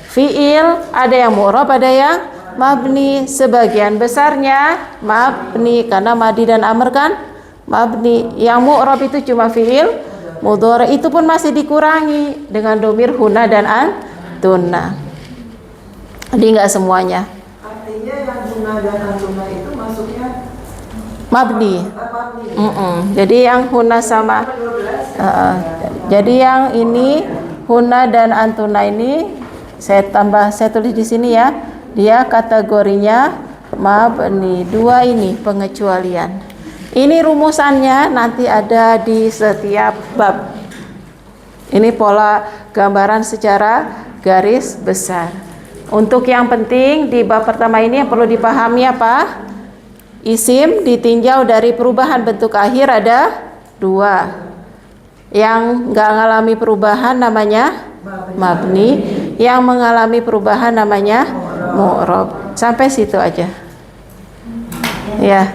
Fiil ada yang mu'rab, ada yang mabni. Sebagian besarnya mabni karena madi dan amr kan mabni. Yang mu'rab itu cuma fiil mudhari, itu pun masih dikurangi dengan domir huna dan antunna. Jadi enggak semuanya. Artinya yang huna dan antunna itu masuknya mabni. Jadi yang huna sama jadi yang ini huna dan antuna ini saya tulis di sini ya. Dia kategorinya mabni. 2 ini pengecualian. Ini rumusannya nanti ada di setiap bab. Ini pola gambaran secara garis besar. Untuk yang penting di bab pertama ini yang perlu dipahami apa? Isim ditinjau dari perubahan bentuk akhir ada 2. Yang nggak mengalami perubahan namanya mabni, yang mengalami perubahan namanya mu'rab. Sampai situ aja. Ya.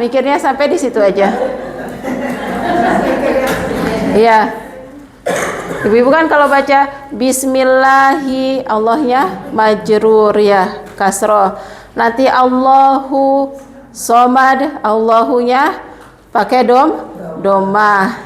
Mikirnya sampai di situ aja. Ya. Ibu kan kalau baca bismillahi, Allahnya majrur ya, kasroh. Nanti Allahu somad, Allahunya pakai domah.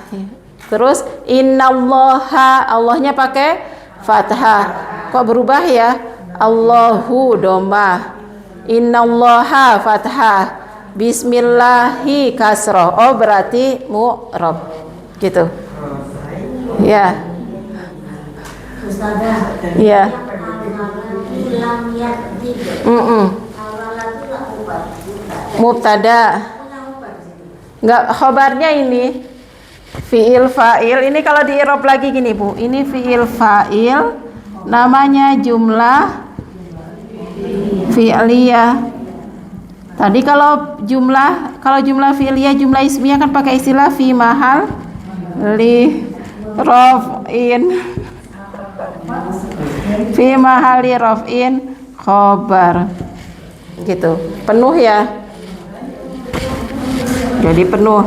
Terus innallaha, Allahnya pakai fathah. Kok berubah ya? Allahu domah, innallaha fathah, bismillahi kasroh. Oh berarti mu'rab gitu ya. Ya. Mubtada. Enggak, khobarnya ini fiil fa'il. Ini kalau di i'rab lagi gini Bu, ini fiil fa'il, namanya jumlah fi'liyah. Tadi kalau jumlah fi'liyah, jumlah ismiyah kan pakai istilah fi mahal li raf'in, fi mahali raf'in khobar gitu. Penuh ya, jadi penuh.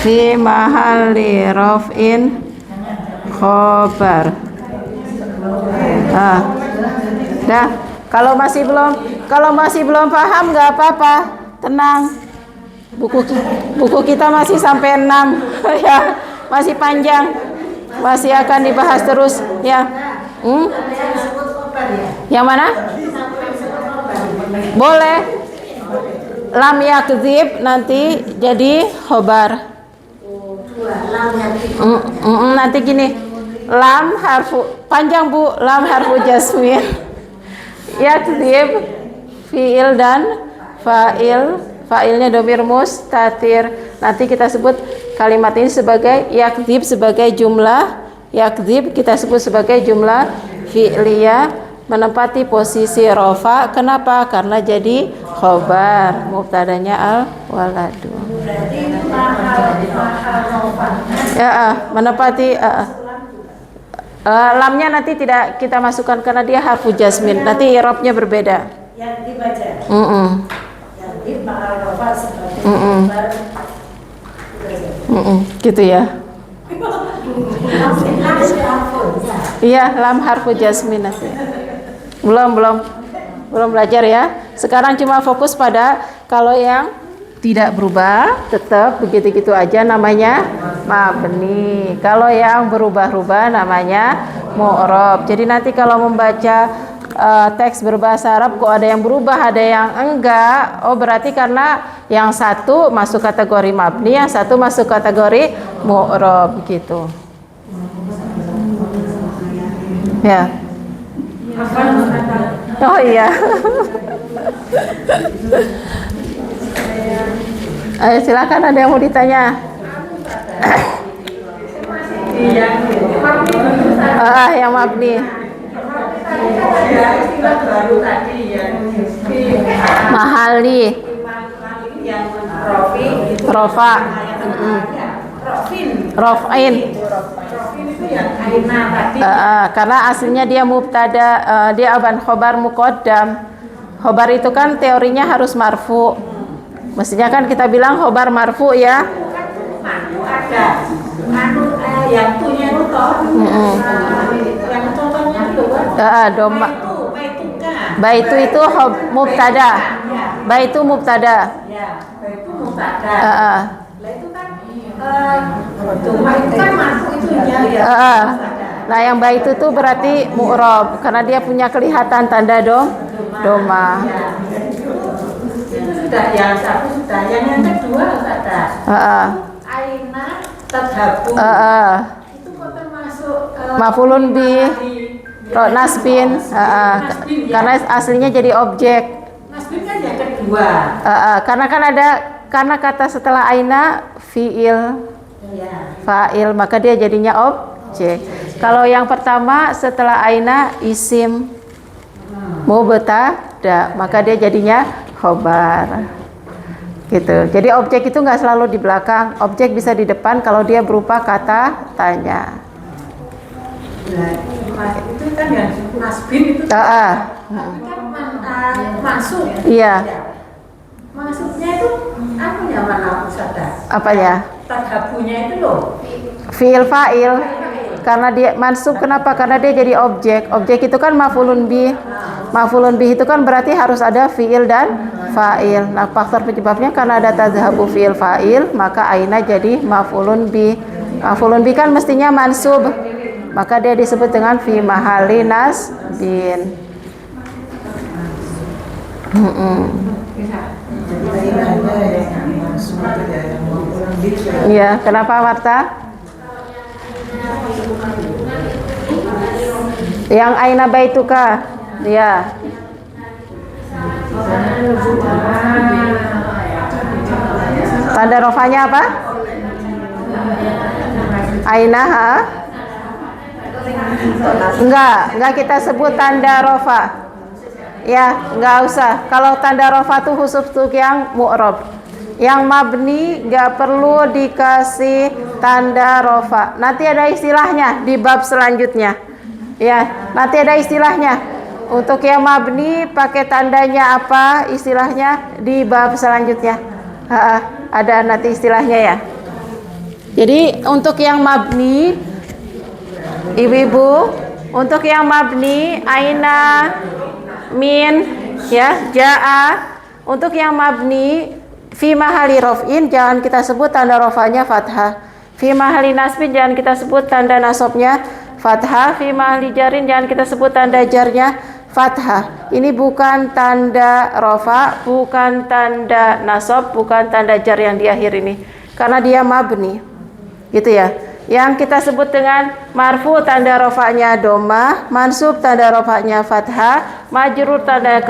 Fi mahali raf'in khobar. Dah, kalau masih belum paham nggak apa-apa, tenang. Buku kita masih sampai 6 ya, masih panjang, masih akan dibahas terus ya. Yang mana? Boleh. Lam yakdzib nanti jadi khobar. Nanti gini, lam harfu panjang Bu, lam harfu jasmin, yakdzib fiil dan fa'il. Fa'ilnya domir mustatir. Nanti kita sebut kalimat ini sebagai yakdzib, sebagai jumlah yakdzib kita sebut sebagai jumlah fi'liyah, menempati posisi rofa. Kenapa? Karena jadi khobar, mubtadanya al waladu. Ya, menempati lamnya nanti tidak kita masukkan karena dia harfu jasmin. Nanti i'rabnya berbeda. Yang dibaca. Gitu ya. Iya, lam harfu jasmin nanti. Belum belajar ya. Sekarang cuma fokus pada kalau yang tidak berubah tetap begitu-gitu aja namanya mabni. Kalau yang berubah-ubah namanya mu'rab. Jadi nanti kalau membaca teks berbahasa Arab kok ada yang berubah, ada yang enggak, oh berarti karena yang satu masuk kategori mabni, yang satu masuk kategori mu'rab gitu Ya. Oh iya. Ayo silakan, ada yang mau ditanya. Yang mabni. Mahali. Rofa. Rofin. Karena aslinya dia mubtada, dia aban khobar muqaddam. Khobar itu kan teorinya harus marfu. Mestinya kan kita bilang khobar marfu ya. Yang punya itu yang contohnya itu doma. Baitu itu mubtada. Baitu mubtada. Ya, baitu mubtada. Itu kan doma itu kan marfu itu ya. Nah, yang baitu itu berarti mu'rab karena dia punya kelihatan tanda doma. Itu sudah yang satu sudah, yang kedua sudah. Aina tadhabu. Itu kok termasuk maf'ulun bi nasbin. Karena aslinya jadi objek. Nasbin kan yang kedua. Karena kata setelah aina fiil fa'il, maka dia jadinya objek. Kalau yang pertama setelah aina isim mubtada, maka dia jadinya khobar. Gitu. Jadi objek itu nggak selalu di belakang, objek bisa di depan kalau dia berupa kata tanya. Itu kan yang nasbin itu. Masuk. Iya. Maksudnya itu apa ya, mana sadar? Apa ya? Tadhabunya itu loh. Fiil fa'il. Karena dia mansub, kenapa? Karena dia jadi objek. Objek itu kan maf'ulun bih. Maf'ulun bih itu kan berarti harus ada fiil dan fa'il. Nah, faktor penyebabnya karena ada tadhabu fiil fa'il, maka aina jadi maf'ulun bih. Maf'ulun bih kan mestinya mansub. Maka dia disebut dengan fi mahali nasbin. Iya, kenapa Marta? Yang aina baituka, ya. Tanda rofanya apa? Aina, ha? Enggak kita sebut tanda rofa. Ya, enggak usah. Kalau tanda rofa tuh khusus untuk yang mu'rab. Yang mabni nggak perlu dikasih tanda rofa. Nanti ada istilahnya di bab selanjutnya. Ya, nanti ada istilahnya. Untuk yang mabni pakai tandanya apa istilahnya di bab selanjutnya. Ada nanti istilahnya ya. Jadi untuk yang mabni, ibu-ibu, untuk yang mabni aina, min, ya, jaa. Untuk yang mabni fi mahali rof'in jangan kita sebut tanda rofanya fathah. Fi mahali nasbin jangan kita sebut tanda nasabnya fathah. Fi mahali jarin jangan kita sebut tanda jarnya fathah. Ini bukan tanda rofa, bukan tanda nasab, bukan tanda jar yang di akhir ini. Karena dia mabni. Gitu ya. Yang kita sebut dengan marfu tanda rofanya domah, mansub tanda rofanya fathah, majrur tanda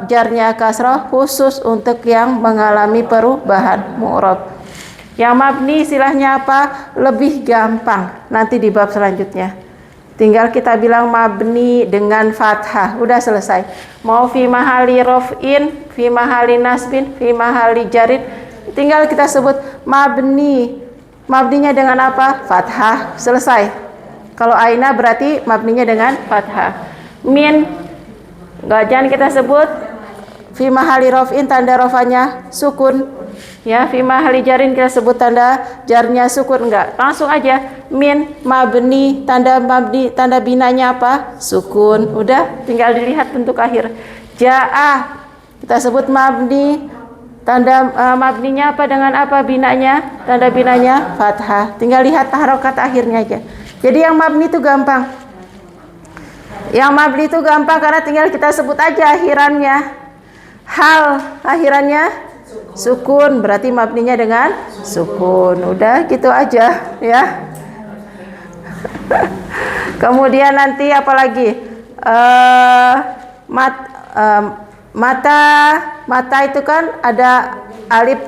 jarnya kasrah, khusus untuk yang mengalami perubahan mu'rab. Yang mabni istilahnya apa? Lebih gampang nanti di bab selanjutnya. Tinggal kita bilang mabni dengan fathah, udah selesai. Mau fi mahali rof'in, fi mahali nasbin, fi mahali jarin, tinggal kita sebut mabni. Mabninya dengan apa? Fathah, selesai. Kalau aina berarti mabninya dengan fathah. Min, jangan kita sebut fi mahali rof'in tanda rofanya sukun. Ya, fi mahali jarin kita sebut tanda jarnya sukun, enggak. Langsung aja min mabni, tanda binanya apa? Sukun. Udah, tinggal dilihat bentuk akhir. Jaa kita sebut mabni. Tanda mabninya apa dengan apa binanya? Tanda binanya fathah. Tinggal lihat harokat akhirnya aja. Jadi yang mabni itu gampang. Yang mabni itu gampang karena tinggal kita sebut aja akhirannya. Hal akhirannya sukun, berarti mabninya dengan sukun. Udah gitu aja ya. Kemudian nanti apalagi? Mata itu kan ada alif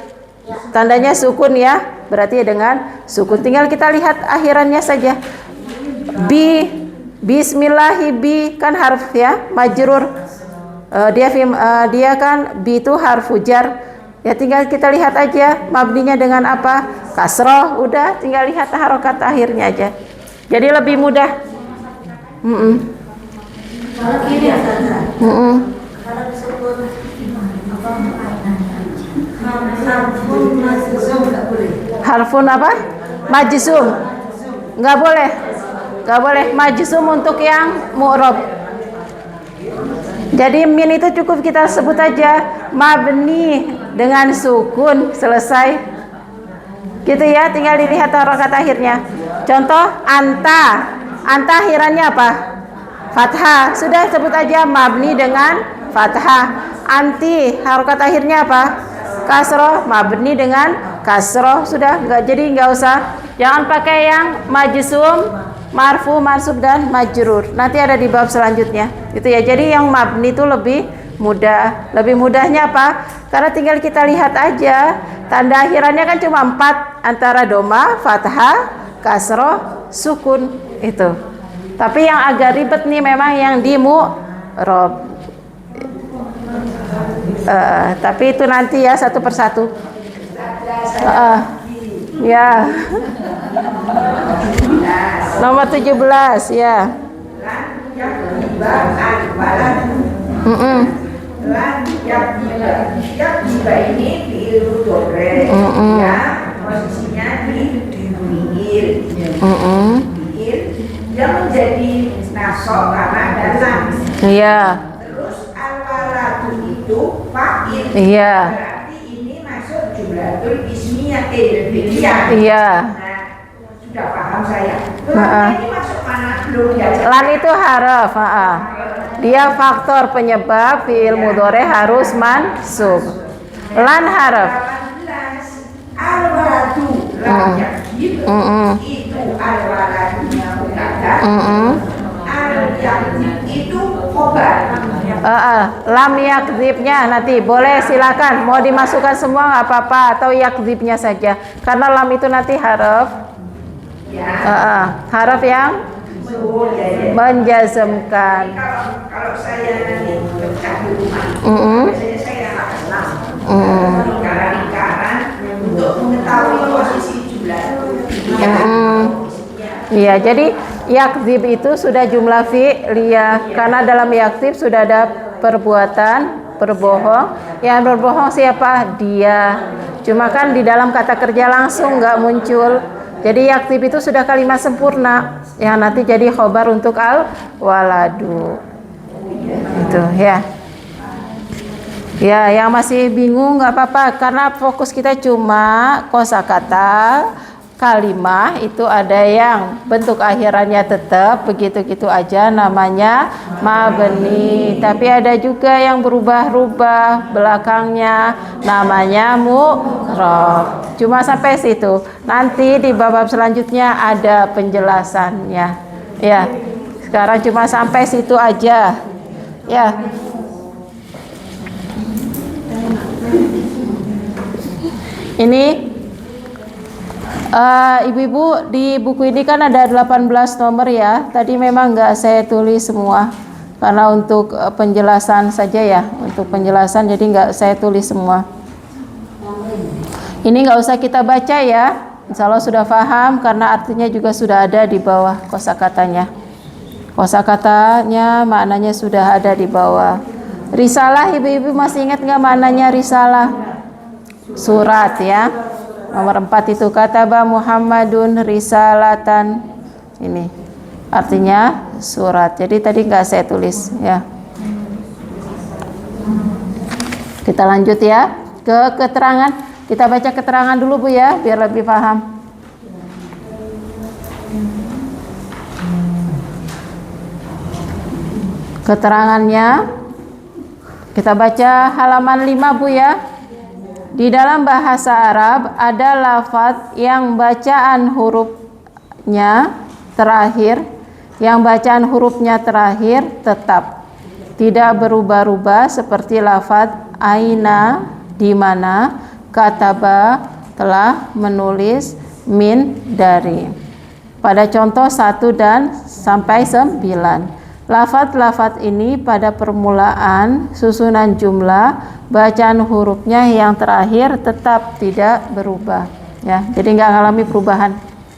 tandanya sukun ya, berarti dengan sukun. Tinggal kita lihat akhirannya saja. Bismillahi kan harf ya, majrur. Dia kan bi itu harf jar. Ya tinggal kita lihat aja mabninya dengan apa? Kasroh, udah tinggal lihat harokat akhirnya aja. Jadi lebih mudah. Harfun apa? Majzum. Nggak boleh. Nggak boleh. Majzum untuk yang mu'rab. Jadi min itu cukup kita sebut aja mabni dengan sukun, selesai. Gitu ya, tinggal dilihat harokat akhirnya. Contoh anta. Anta akhirannya apa? Fathah. Sudah sebut aja mabni dengan fathah. Anti harokat akhirnya apa? Kasroh, mabni dengan kasroh. Sudah, nggak usah. Jangan pakai yang majzum, marfu, mansub dan majrur. Nanti ada di bab selanjutnya. Gitu ya. Jadi yang mabni itu lebih mudah. Lebih mudahnya apa? Karena tinggal kita lihat aja. Tanda akhirannya kan cuma 4, antara doma, fathah, kasroh, sukun itu. Tapi yang agak ribet nih memang yang di mu'rab. Tapi itu nanti ya satu persatu. Ya. Nomor 17 ya. Ini fi'il mudhari ya, posisinya di fi'il yang menjadi nasab karena ada lam. Iya. Terus al-waladu itu fa'il. Iya. Berarti ini masuk jumlatul ismiyah fi'liyah. Iya. Nah, sudah paham saya. Lam ini masuk mana? Belum ya. Lam itu haraf, dia faktor penyebab fi'il mudhari harus mansub. Lan haraf. 18 al-waladu lam yakib itu al-waladunya mubtada. Al-yakib itu khobar. Lam yakdzibnya nanti boleh silakan mau dimasukkan semua nggak apa-apa atau yakdzibnya saja karena lam itu nanti haraf haraf yang menjazmkan. Kalau saya nanti pecah di rumah, biasanya saya pakai lam lingkaran untuk mengetahui posisi jumlah. Iya, jadi yakdzib itu sudah jumlah fi'liyah karena dalam yakdzib sudah ada perbuatan berbohong. Yang berbohong siapa? Dia. Cuma kan di dalam kata kerja langsung nggak muncul. Jadi yakdzib itu sudah kalimat sempurna yang nanti jadi khobar untuk al-waladu. Itu ya. Ya, yang masih bingung nggak apa-apa karena fokus kita cuma kosakata. Kalimah itu ada yang bentuk akhirannya tetap begitu-gitu aja namanya mabni, tapi ada juga yang berubah-ubah belakangnya namanya mu'rab. Cuma sampai situ. Nanti di bab selanjutnya ada penjelasannya. Ya. Sekarang cuma sampai situ aja. Ya. Ini ibu-ibu di buku ini kan ada 18 nomor ya. Tadi memang nggak saya tulis semua karena untuk penjelasan saja ya, untuk penjelasan jadi nggak saya tulis semua. Ini nggak usah kita baca ya, insya Allah sudah paham karena artinya juga sudah ada di bawah kosakatanya. Kosakatanya maknanya sudah ada di bawah. Risalah, ibu-ibu masih ingat nggak maknanya risalah? Surat ya. Nomor 4 itu kataba Muhammadun risalatan. Ini artinya surat. Jadi tadi nggak saya tulis ya. Kita lanjut ya ke keterangan. Kita baca keterangan dulu Bu ya biar lebih paham. Keterangannya kita baca halaman 5 Bu ya. Di dalam bahasa Arab ada lafaz yang bacaan hurufnya terakhir, yang bacaan hurufnya terakhir tetap tidak berubah-ubah seperti lafaz aina, di mana, kataba, telah, menulis, min, dari. Pada contoh 1 dan sampai 9. Lafaz-lafaz ini pada permulaan susunan jumlah bacaan hurufnya yang terakhir tetap tidak berubah, ya. Jadi nggak mengalami perubahan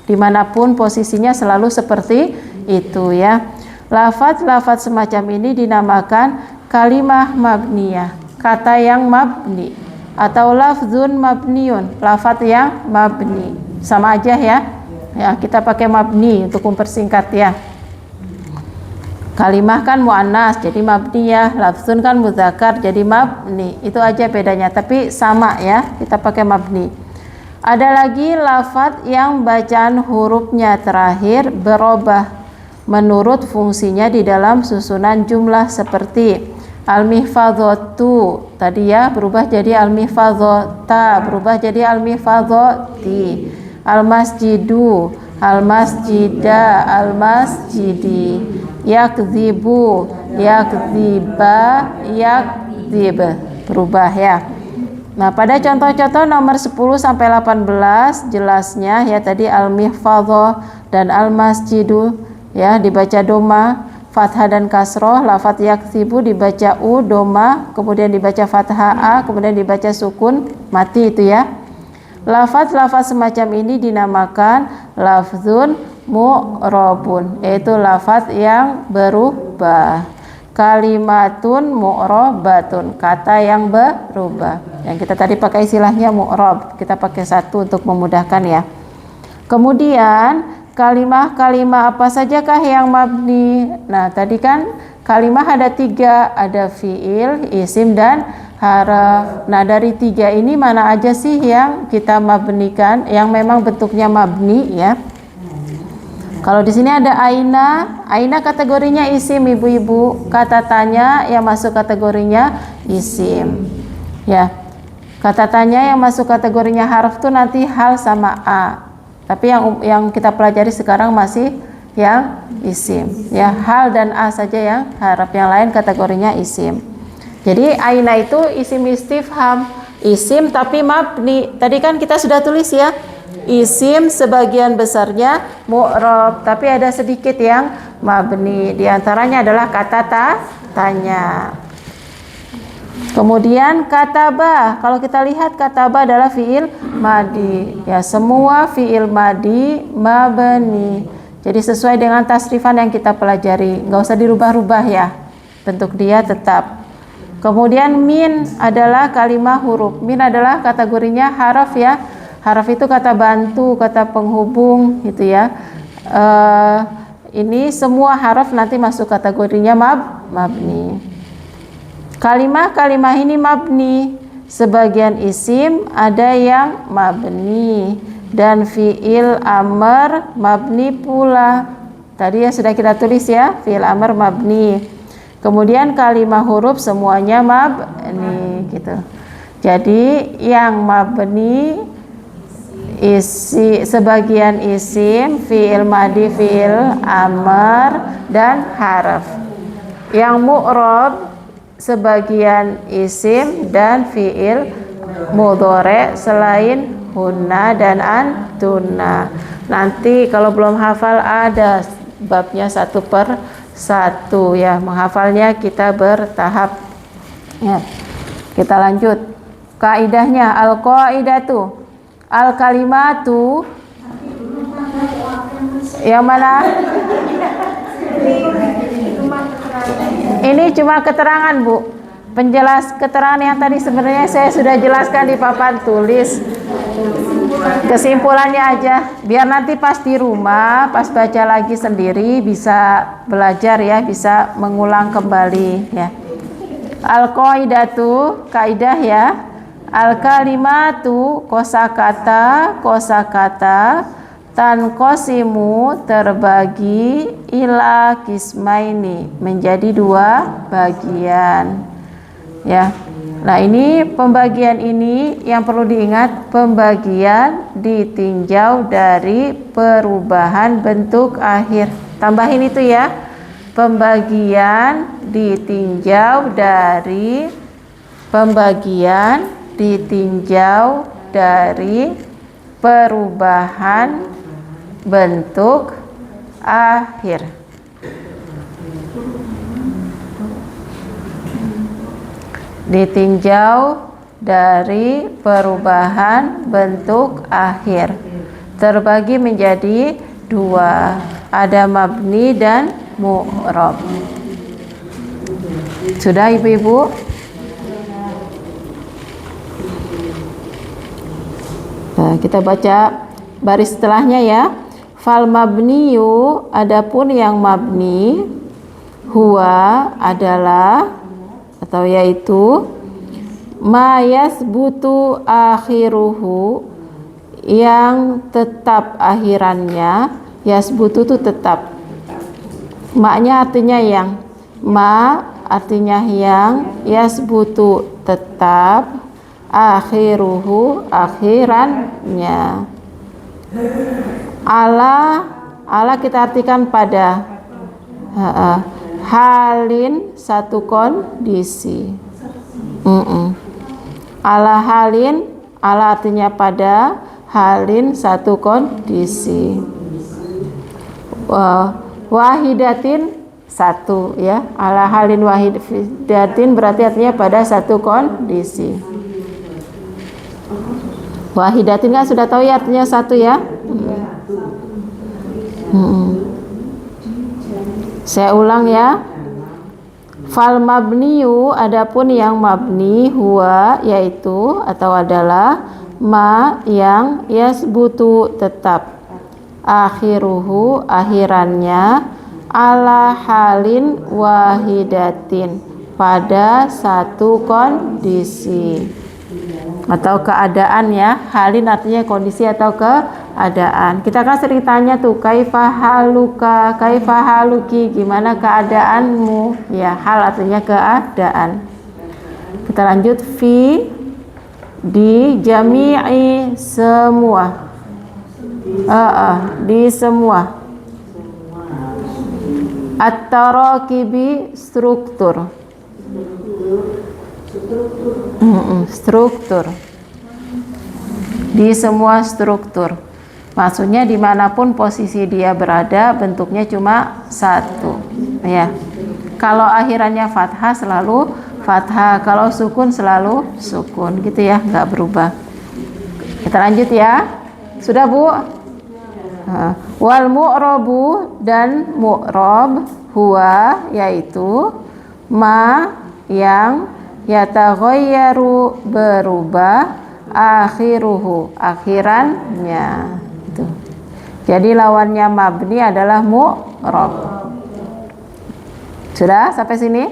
dimanapun posisinya, selalu seperti itu, ya. Lafaz-lafaz semacam ini dinamakan kalimah mabniyah, kata yang mabni, atau lafzun mabniun, lafaz yang mabni. Sama aja, ya. Ya, kita pakai mabni untuk mempersingkat, ya. Kalimah kan muannas jadi mabniyah, lafzun kan muzakkar jadi mabni. Itu aja bedanya, tapi sama, ya. Kita pakai mabni. Ada lagi lafaz yang bacaan hurufnya terakhir berubah menurut fungsinya di dalam susunan jumlah, seperti al-mihfadzatu tadi, ya, berubah jadi al-mihfadzata, berubah jadi al-mihfadzati. Al-masjidu, al-masjida, al-masjidi. Yakdzibu, yakdziba, yakdzib, berubah, ya. Nah, pada contoh-contoh nomor 10 sampai 18 jelasnya, ya, tadi al-mihfadzah dan al-masjidu, ya, dibaca doma, fathah dan kasroh. Lafaz yakdzibu dibaca u doma, kemudian dibaca fathah a, kemudian dibaca sukun mati, itu, ya. Lafaz-lafaz semacam ini dinamakan lafzun mu'rabun, yaitu lafaz yang berubah. Kalimatun mu'rabatun, kata yang berubah. Yang kita tadi pakai istilahnya mu'rab, kita pakai satu untuk memudahkan, ya. Kemudian kalimah-kalimah apa sajakah yang mabni? Nah, tadi kan kalimah ada 3, ada fiil, isim, dan haraf. Nah, dari 3 ini mana aja sih yang kita mabnikan, yang memang bentuknya mabni, ya? Kalau di sini ada aina, aina kategorinya isim, ibu-ibu. Kata tanya yang masuk kategorinya isim, ya. Kata tanya yang masuk kategorinya haraf tuh nanti hal sama a. Tapi yang kita pelajari sekarang masih yang isim, ya. Hal dan a saja yang haraf, yang lain kategorinya isim. Jadi aina itu isim istifham, isim tapi mabni. Tadi kan kita sudah tulis, ya. Isim sebagian besarnya mu'rab, tapi ada sedikit yang mabni. Di antaranya adalah kata tanya. Kemudian kataba, kalau kita lihat kataba adalah fiil madi, ya. Semua fiil madi mabni. Jadi sesuai dengan tasrifan yang kita pelajari, nggak usah dirubah-rubah, ya. Bentuk dia tetap. Kemudian min adalah kalimah huruf. Min adalah kategorinya haraf, ya. Haraf itu kata bantu, kata penghubung, gitu, ya. Ini semua haraf nanti masuk kategorinya mabni. Kalimah-kalimah ini mabni. Sebagian isim ada yang mabni, dan fiil amr mabni pula. Tadi ya sudah kita tulis, ya, fiil amr mabni. Kemudian kalimah huruf semuanya mabni, gitu. Jadi yang mabni sebagian isim, fiil madi, fiil amr, dan haraf. Yang mu'rab sebagian isim dan fiil mudhore selain hunna dan antuna. Nanti kalau belum hafal ada babnya 1 per 1, ya. Menghafalnya kita bertahap, ya. Kita lanjut. Kaidahnya al-qaidatu al-kalimatu, yang mana? Ini cuma keterangan, Bu. Penjelas keterangan yang tadi sebenarnya saya sudah jelaskan di papan tulis. Kesimpulannya aja, biar nanti pas di rumah, pas baca lagi sendiri bisa belajar, ya, bisa mengulang kembali, ya. Al-qaidatu, kaidah, ya. Al-kalimatu, kosakata tanqosimu terbagi ila kismaini menjadi 2 bagian, ya. Nah, ini pembagian ini yang perlu diingat, pembagian ditinjau dari perubahan bentuk akhir. Tambahin itu ya. Pembagian ditinjau dari perubahan bentuk akhir. Ditinjau dari perubahan bentuk akhir. Terbagi menjadi dua, ada mabni dan mu'rab. Sudah ibu-ibu? Nah, kita baca baris setelahnya ya. Fal mabniyu, adapun yang mabni, huwa adalah atau yaitu ma yasbutu akhiruhu, yang tetap akhirannya. Yasbutu itu tetap, maknya artinya yang, ma artinya yang, yasbutu tetap, akhiruhu akhirannya. Ala kita artikan pada, halin satu kondisi. Ala halin, ala artinya pada, halin satu kondisi. Wahidatin satu ya, ala halin wahidatin berarti artinya pada satu kondisi. Wahidatin kan sudah tahu ya artinya satu ya. Saya ulang ya. Fal mabniyu, adapun yang mabni, huwa yaitu atau adalah ma yang yasbutu tetap, akhiruhu akhirannya, ala halin wahidatin pada satu kondisi atau keadaan ya. Halin artinya kondisi atau keadaan. Kita kan sering tanya tuh, kaifa haluka, kaifa haluki, gimana keadaanmu ya. Hal artinya keadaan. Kita lanjut, fi di jami'i semua, di semua, at-tarakibi struktur, struktur, di semua struktur. Maksudnya dimanapun posisi dia berada, bentuknya cuma satu ya. Kalau akhirannya fathah selalu fathah, kalau sukun selalu sukun gitu ya, nggak berubah. Kita lanjut ya. Sudah Bu? Wal mu'rabu, dan mu'rab, huwa yaitu ma yang yataghayyaru berubah, akhiruhu akhirannya itu. Jadi lawannya mabni adalah mu'rab. Sudah sampai sini?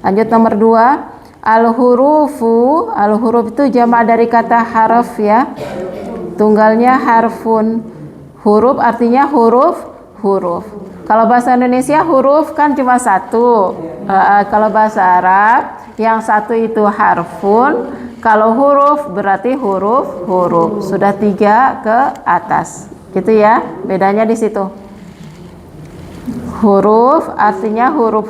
Lanjut nomor 2. Al-hurufu, al-huruf itu jamak dari kata harf ya. Tunggalnya harfun. Huruf artinya huruf. Kalau bahasa Indonesia huruf kan cuma satu. Kalau bahasa Arab yang satu itu harfun. Kalau huruf berarti huruf. Sudah 3 ke atas. Gitu ya. Bedanya di situ. Huruf artinya huruf.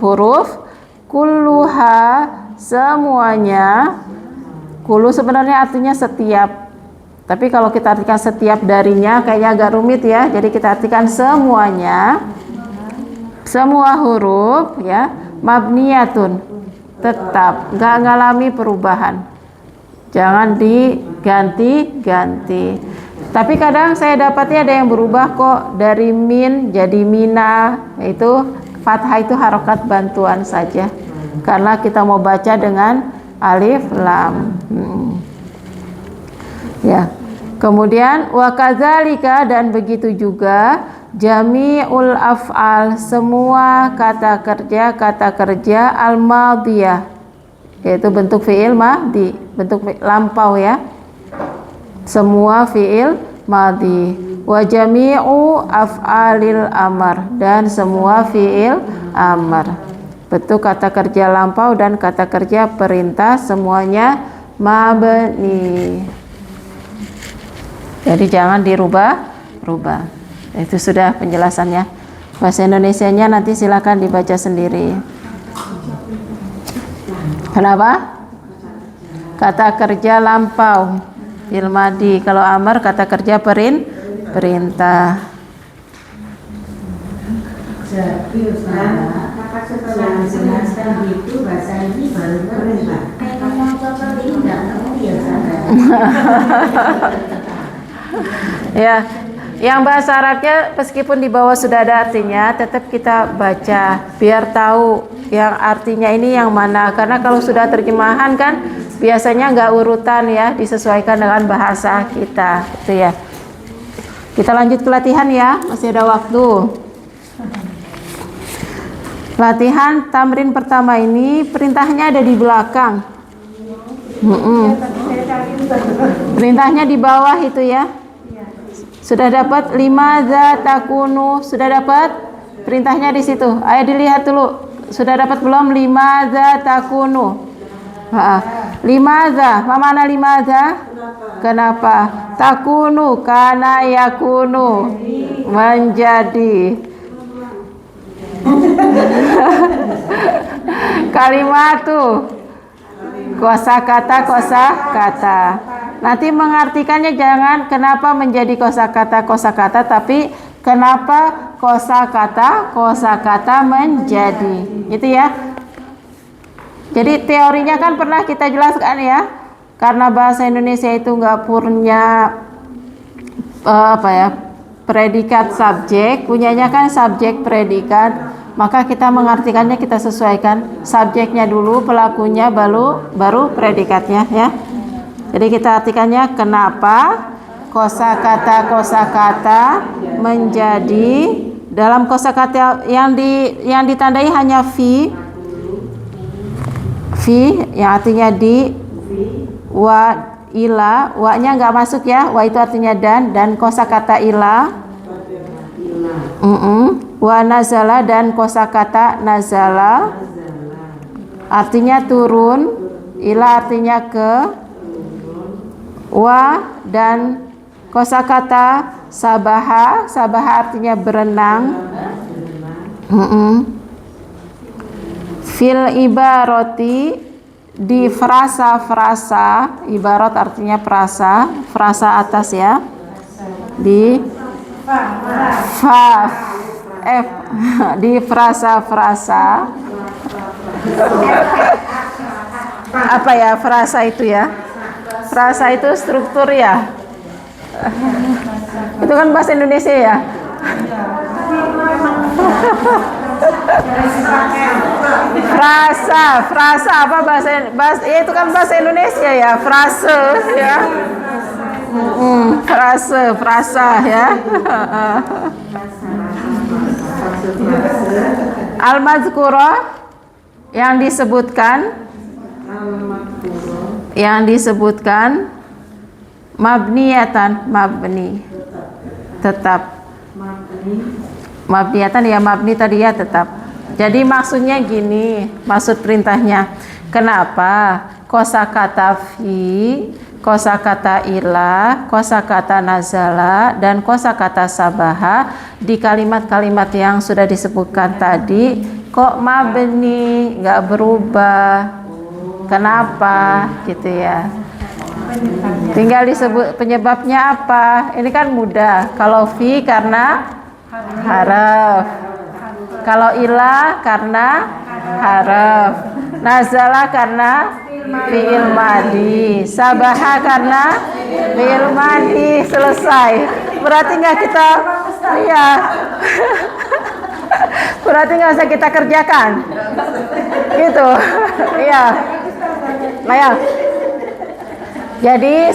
Kulluha semuanya. Kullu sebenarnya artinya setiap. Tapi kalau kita artikan setiap darinya kayaknya agak rumit ya. Jadi kita artikan semuanya. Semua huruf ya, mabniyatun, tetap, nggak ngalami perubahan. Jangan diganti-ganti. Tapi kadang saya dapatnya ada yang berubah kok, dari min jadi mina. Itu fathah itu harokat bantuan saja. Karena kita mau baca dengan alif lam. Ya. Kemudian wa kadzalika, dan begitu juga jami'ul af'al, semua kata kerja al-madiyah, yaitu bentuk fi'il madhi, bentuk lampau ya. Semua fi'il madhi. Wa jami'u af'alil amr, dan semua fi'il amr. Bentuk kata kerja lampau dan kata kerja perintah semuanya mabni. Jadi jangan dirubah-rubah. Itu sudah penjelasannya. Bahasa Indonesianya nanti silakan dibaca sendiri. Kenapa? Kata kerja lampau fil madi. Kalau amar kata kerja perintah. Kakak setelah menjelaskan itu bahasa ini baru perintah. Ngomong seperti ini nggak tahu biasa. Ya, yang bahasa Arabnya meskipun di bawah sudah ada artinya, tetap kita baca biar tahu yang artinya ini yang mana. Karena kalau sudah terjemahan kan biasanya nggak urutan ya, disesuaikan dengan bahasa kita, itu ya. Kita lanjut ke latihan ya, masih ada waktu. Latihan tamrin pertama ini perintahnya ada di belakang. Perintahnya di bawah itu ya. Sudah dapat limadza takunu? Sudah dapat? Perintahnya di situ. Ayo dilihat dulu. Sudah dapat belum limadza takunu? Limadza, mana limadza? Kenapa? Takunu kana yakunu. Menjadi. Kalimatu kosakata. Nanti mengartikannya jangan kenapa menjadi kosakata, tapi kenapa kosakata menjadi. Itu ya. Jadi teorinya kan pernah kita jelaskan ya. Karena bahasa Indonesia itu nggak punya predikat subjek, punyanya kan subjek predikat, maka kita mengartikannya kita sesuaikan subjeknya dulu, pelakunya baru predikatnya ya. Jadi kita artikannya kenapa kosakata menjadi dalam kosakata yang ditandai hanya fi yang artinya di, wa, ila, wa-nya nggak masuk ya, wa itu artinya dan kosakata ila, wa nazala dan kosakata nazala artinya turun, ila artinya ke, wa dan kosakata sabaha artinya berenang, fil ibaroti di frasa, ibarat artinya frasa atas ya, di di frasa apa ya frasa itu ya, frasa itu struktur ya, itu kan bahasa Indonesia ya. Frasa apa bahasa ya, itu kan bahasa Indonesia ya, frase ya. Frasa ya. Al-mazkurah yang disebutkan mabniyatan, mabni tetap, mabniyatan ya, mabni tadi ya tetap. Jadi maksudnya gini, maksud perintahnya, kenapa kosakata fi, kosakata ila, kosakata nazala dan kosakata sabaha di kalimat-kalimat yang sudah disebutkan tadi kok mabni, nggak berubah, kenapa gitu ya. Tinggal disebut penyebabnya apa. Ini kan mudah. Kalau fi karena haraf, kalau ila karena haraf, nazala karena fi'il madi, sabaha karena fi'il madi. Selesai. Berarti nggak kita, iya. Berarti nggak usah kita kerjakan, gitu. Iya. Nah ya. Jadi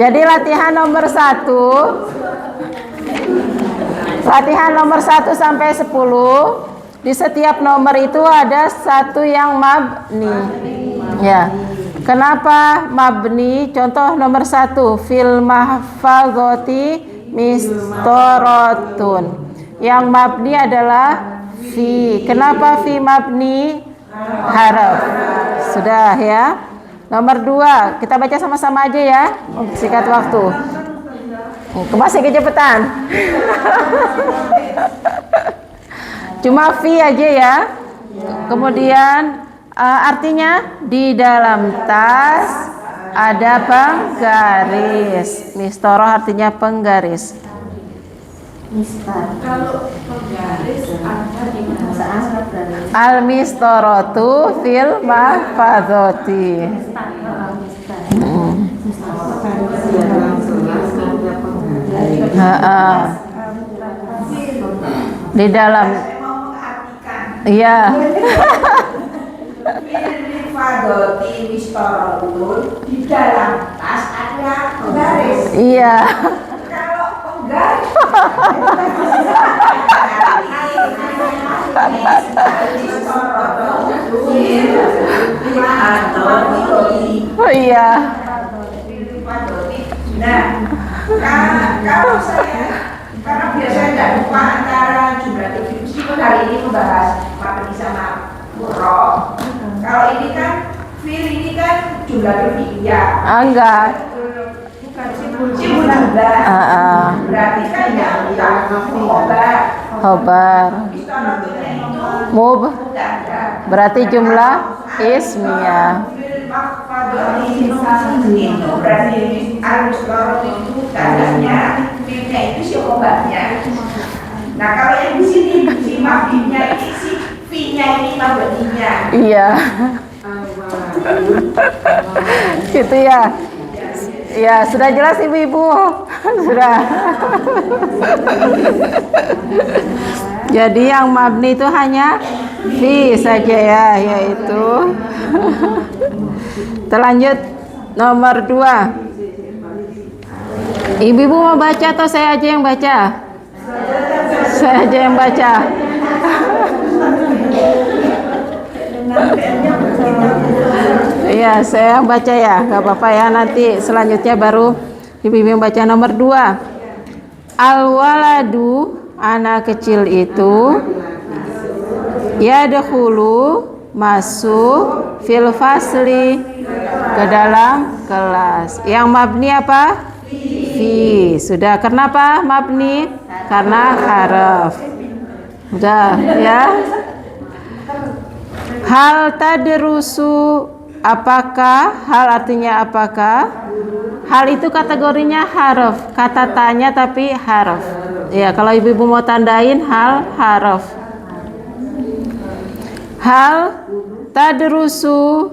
jadi latihan nomor 1 sampai 10. Di setiap nomor itu ada satu yang mabni. Ya. Kenapa mabni? Contoh nomor 1, fil mahfazoti mistorotun. Yang mabni adalah fi. Kenapa fi mabni harf? Sudah ya. Nomor 2, kita baca sama-sama aja ya, sikat waktu. Masih kecepatan. Cuma fi aja ya. Kemudian artinya di dalam tas ada penggaris. Mistoroh artinya penggaris. Kalau penggaris ada di Bahasa Arab berarti. Al-mistorotu fil mahfadzoti. Di dalam, Saya mau mengartikan iya. Fadoti mistorotun di dalam tas ada penggaris. Iya. Kalau penggaris Oh iya. Nah, kalau saya, karena biasanya nggak lupa antara jumlah tujuh, meskipun hari ini membahas mabni sama murroh. Kalau ini kan fil ini kan jumlah fi'liyah. Enggak. Jumlah. Berarti kan yang khobar. Khobar. Istorotnya itu Mub mubtada. berarti jumlah ismiyah. Itu berarti al-mustorot itu tandanya filnya itu si khobarnya. Nah kalau yang di sini si mabninya ini si fi-nya ini mabninya. Iya. Gitu ya. Ya, sudah jelas ibu-ibu. Sudah. Jadi yang mabni itu hanya fi saja ya, yaitu. Terlanjut nomor 2. Ibu-ibu mau baca atau saya aja yang baca? Saya aja yang baca. Iya, saya yang baca ya, nggak apa-apa ya. Nanti selanjutnya baru ibu-ibu yang baca. Nomor 2. Al-waladu, anak kecil itu, yadkhulu, masuk, fil fasli, ke dalam kelas. Yang mabni apa? Fi. Sudah. Kenapa mabni? Karena harf. Sudah ya. Hal tadrusu, apakah? Hal artinya apakah? Hal itu kategorinya harf. Kata tanya tapi harf. Ya, kalau ibu-ibu mau tandain hal, harf. Hal tadrusu,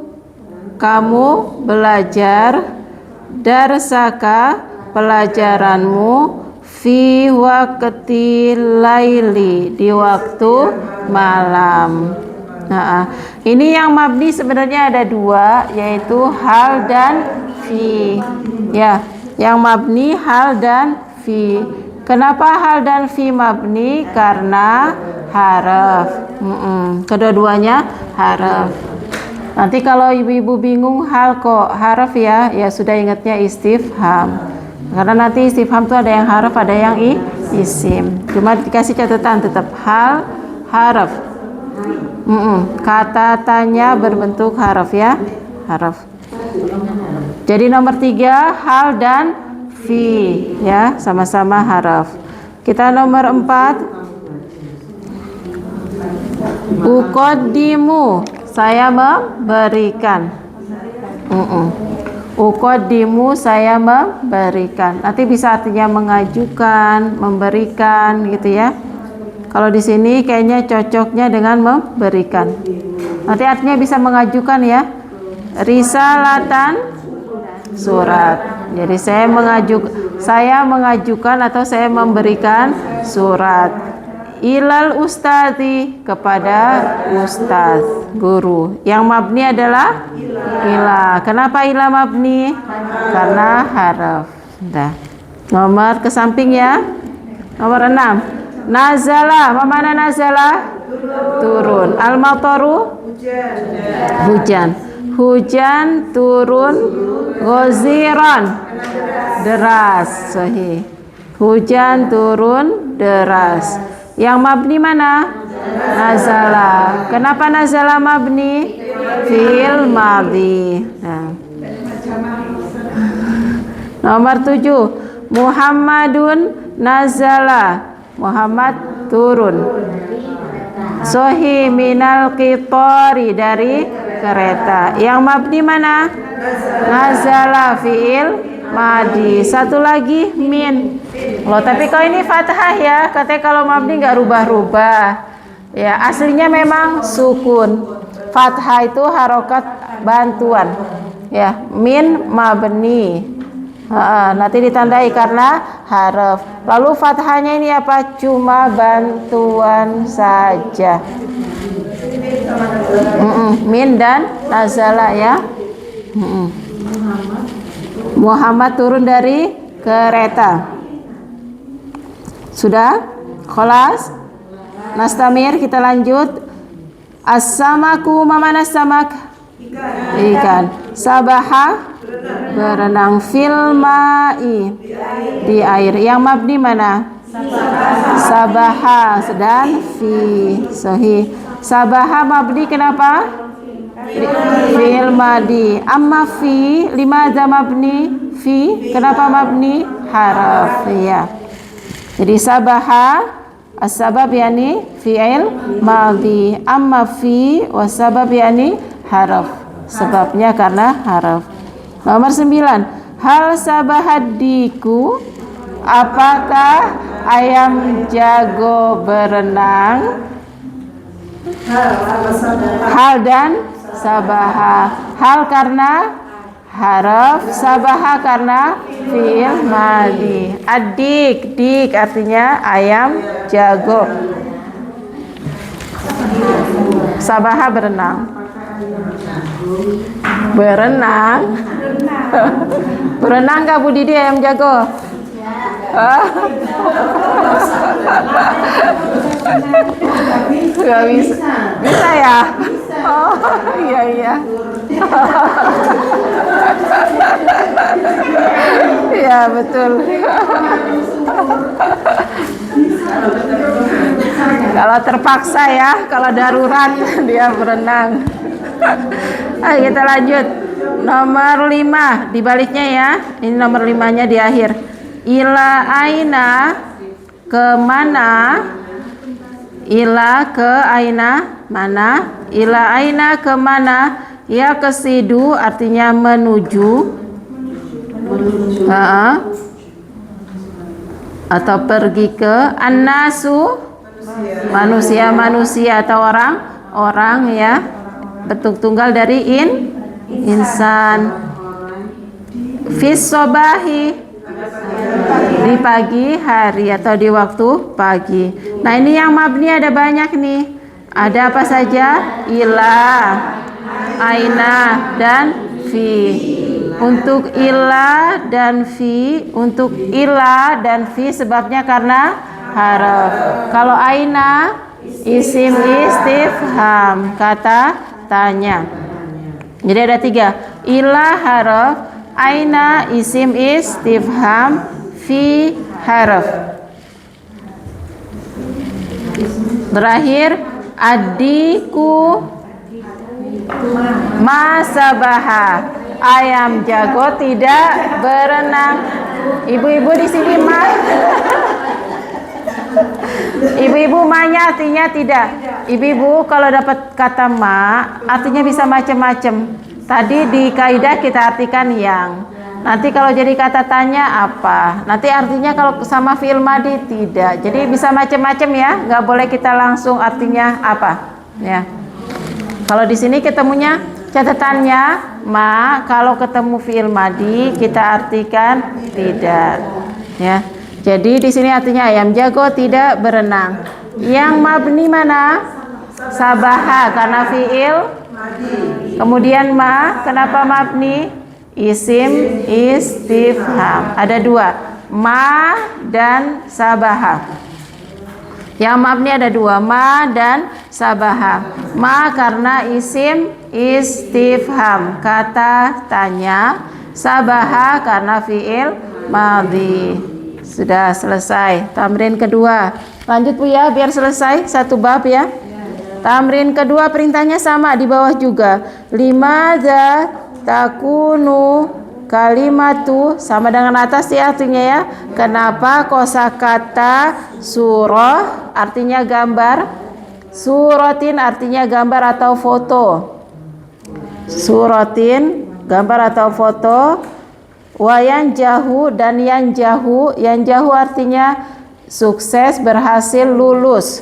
kamu belajar, darsaka, pelajaranmu, fi waqti laili, di waktu malam. Nah, ini yang mabni sebenarnya ada 2, yaitu hal dan fi. Ya, yang mabni hal dan fi. Kenapa hal dan fi mabni? Karena haraf. Kedua-duanya haraf. Nanti kalau ibu-ibu bingung hal kok haraf ya, ya sudah ingatnya istifham. Karena nanti istifham itu ada yang haraf, ada yang isim. Cuma dikasih catatan tetap hal, haraf. Kata tanya berbentuk haraf ya, haraf. Jadi nomor 3 hal dan fi ya, sama-sama haraf. Kita nomor 4. Uqaddimu, saya memberikan. Uqaddimu, saya memberikan. Nanti bisa artinya mengajukan, memberikan gitu ya. Kalau di sini kayaknya cocoknya dengan memberikan. Nanti artinya bisa mengajukan ya. Risalatan, surat. Jadi saya mengajukan atau saya memberikan surat. Ilal ustadzi, kepada ustaz, guru. Yang mabni adalah ila. Kenapa ila mabni? Karena haraf. Nah, nomor ke samping ya. Nomor 6. Nazala, mana nazala? Turun. Al-mataru? Hujan. Hujan turun. Ghaziran, deras. Sahih. Hujan turun deras. Yang mabni mana? Nazala. Kenapa nazala mabni? Fi'il madhi. Nah. Nomor 7. Muhammadun nazala. Muhammad turun. Sohi minal qitori, dari kereta. Yang mabni mana? Nazala fi'il madi. Satu lagi min. Loh, tapi kalau ini fathah ya, katanya kalau mabni nggak rubah-rubah. Ya, aslinya memang sukun. Fathah itu harokat bantuan. Ya, min mabni. Nanti ditandai karena harf. Lalu fathahnya ini apa? Cuma bantuan saja. Min dan nazala ya. Muhammad turun dari kereta. Sudah? Kholas? Nastamir, kita lanjut. As-samaku, mamana samak? Ikan. Sabaha, berenang. Fil ma'i, di air. Yang mabni mana? Sabaha dan fi. Sahih. Sabaha mabni kenapa? Fil madi. Amma fi, limadza mabni? Fi, kenapa mabni? Haraf ya. Jadi sabaha as-sabab yani fi'il madhi. Amma fi was-sabab yani haraf. Sebabnya karena haraf. Nomor 9. Hal sabahadiku, apakah ayam jago berenang? Hal dan sabaha. Hal karena haraf, sabaha karena fi'il madhi. Adik, dik artinya ayam jago. Sabaha berenang. Berenang. Berenang nggak Bu Didi ayam jago? Nggak bisa. Bisa ya? Oh iya iya. Iya betul. Kalau terpaksa ya, kalau darurat dia berenang. Ayo kita lanjut. Nomor 5 dibaliknya ya. Ini nomor 5-nya di akhir. Ila aina, kemana? Ila ke aina, mana? Ila aina kemana? Ya kesidu artinya menuju. Atau pergi ke. Annasu, manusia atau orang ya. Bentuk tunggal dari insan. Fis sobahi, di pagi hari atau di waktu pagi. Nah ini yang mabni ada banyak nih. Ada apa saja? Ila, aina, dan fi. Untuk ila dan fi, untuk ila dan fi sebabnya karena haraf. Kalau aina, isim istifham, kata tanya. Jadi ada 3. Ila haraf, aina isim istifham, fi haraf. Terakhir adiku masabaha, ayam jago tidak berenang. Ibu-ibu di sini mah. Ibu-ibu ma-nya artinya tidak. Ibu-ibu kalau dapat kata ma artinya bisa macam-macam. Tadi di kaidah kita artikan yang. Nanti kalau jadi kata tanya apa? Nanti artinya kalau sama fi'il madi tidak. Jadi bisa macam-macam ya. Nggak boleh kita langsung artinya apa ya. Kalau di sini ketemunya catatannya ma, kalau ketemu fi'il madi kita artikan tidak ya. Jadi di sini artinya ayam jago tidak berenang. Yang mabni mana? Sabaha karena fi'il. Kemudian ma, kenapa mabni? Isim istifham. Ada 2, ma dan sabaha. Yang mabni ada 2, ma dan sabaha. Ma karena isim istifham, kata tanya. Sabaha karena fi'il madhi. Sudah selesai. Tamrin kedua. Lanjut Bu ya, biar selesai satu bab ya. Tamrin kedua perintahnya sama di bawah juga. Limadza takunu kalimatu, sama dengan atas ya artinya ya. Kenapa kosakata surah artinya gambar, suratin artinya gambar atau foto. Suratin gambar atau foto. Wayan jahu dan yang jahu artinya sukses, berhasil, lulus.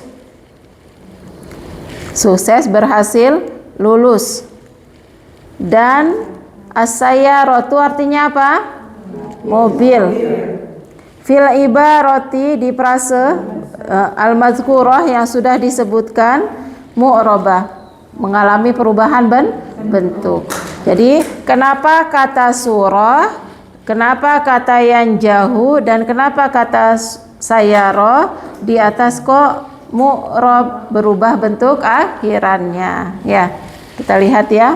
Sukses, berhasil, lulus. Dan as-sayyaratu artinya apa? Mobil. Fil ibarati di frase al-mazkurah yang sudah disebutkan mu'rabah, mengalami perubahan bentuk. Jadi kenapa kata surah, kenapa kata yang jauh, dan kenapa kata sayyarah di atas kok mu'rab, berubah bentuk akhirannya ya. Kita lihat ya.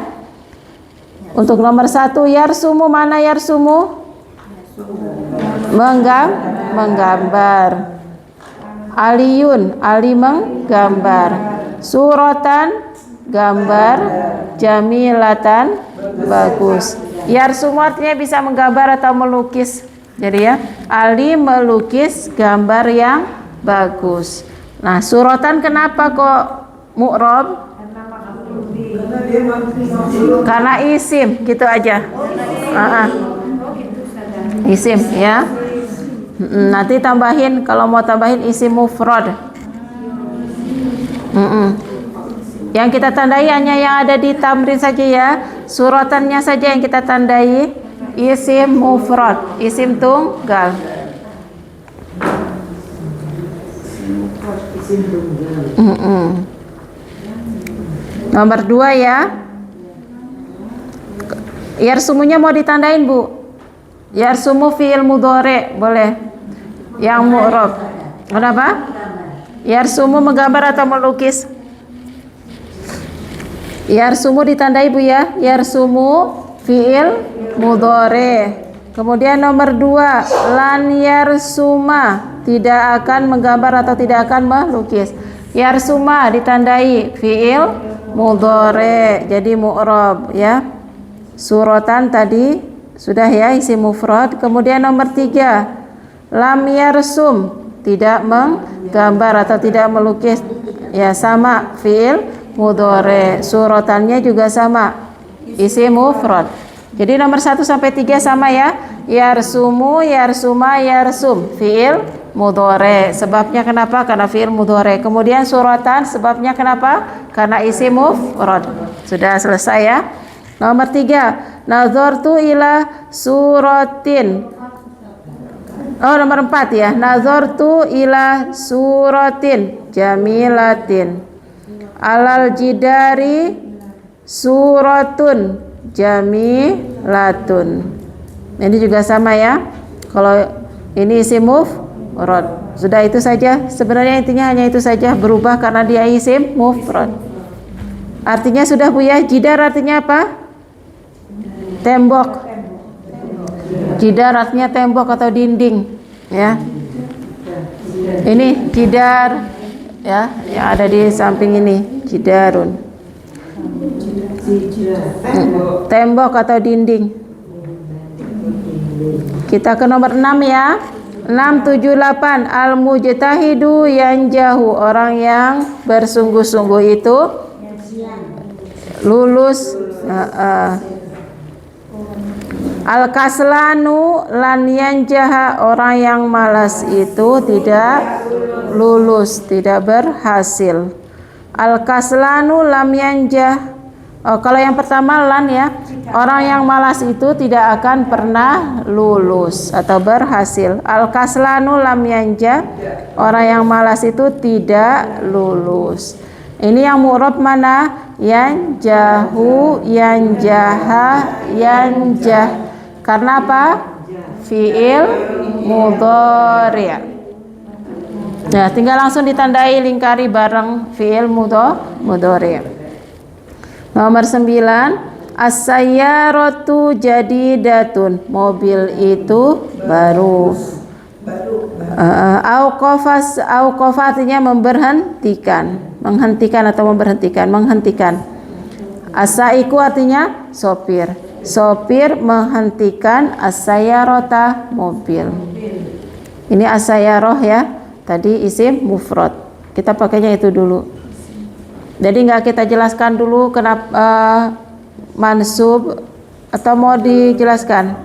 Untuk nomor 1 yarsumu, mana yarsumu? Menggambar. Aliyun, ali menggambar. Suratan, gambar. Jamilatan, bagus. Yarsumu artinya bisa menggambar atau melukis. Jadi ya, Ali melukis gambar yang bagus. Nah, suratan kenapa kok mu'rab? Karena isim, gitu aja. Isim ya. Nanti tambahin, kalau mau tambahin isim mufrad. Yang kita tandai hanya yang ada di tamrin saja ya. Suratannya saja yang kita tandai isim mufrad, isim tunggal. Nomor 2 ya. Yarsumunya mau ditandain Bu. Yarsumu fi'il mudhari boleh. Yang mu'rab. Kenapa? Yarsumu menggambar atau melukis? Yarsumu ditandai Bu ya. Yarsumu fi'il mudhari. Kemudian nomor 2, lan yarsuma, tidak akan menggambar atau tidak akan melukis. Yarsuma ditandai fi'il mudhari, jadi mu'rab ya. Suratan tadi sudah ya, isi mufrad. Kemudian nomor 3, lam yarsum, tidak menggambar atau tidak melukis ya, sama fi'il mudhari. Suratannya juga sama, isi mufrad. Jadi nomor 1 sampai 3 sama ya. Yarsumu, yarsuma, yarsum, fi'il mudhari. Sebabnya kenapa? Karena fi'il mudhari. Kemudian suratan, sebabnya kenapa? Karena isi mufrad. Sudah selesai ya. Nomor 3, nazartu ila suratin. Oh, nomor 4 ya. Nazartu ila suratin jamilatin. Alal jidari suratun jamilatun. Ini juga sama ya. Kalau ini isim mufrad. Sudah itu saja. Sebenarnya intinya hanya itu saja, berubah karena dia isim mufrad. Artinya sudah Bu ya. Jidar artinya apa? Tembok. Jidar artinya tembok atau dinding ya. Ini jidar ya, yang ada di samping ini, jidarun. Tembok atau dinding. Kita ke nomor 6 ya. 678, al-mujtahidu yanjahu, orang yang bersungguh-sungguh itu lulus. Al-kaslanu lan yanjaha, orang yang malas itu tidak lulus, tidak berhasil. Al-kaslanu lam yanjah. Oh, kalau yang pertama lan ya, orang yang malas itu tidak akan pernah lulus atau berhasil. Al-kaslanu lam yanjah, orang yang malas itu tidak lulus. Ini yang mu'rab mana? Yanjahu, yanjaha, yanjah. Karena apa? Fi'il mudhari'. Nah, tinggal langsung ditandai, lingkari bareng fi'il mudhari'. Nomor 9, as-sayyaratu jadidatun, mobil itu baru. Auqafa artinya menghentikan atau menghentikan. As-saiku artinya sopir. Sopir menghentikan as-sayyarata, mobil. Ini as-sayyarah ya. Tadi isim mufrad. Kita pakainya itu dulu. Jadi nggak kita jelaskan dulu kenapa mansub atau mau dijelaskan?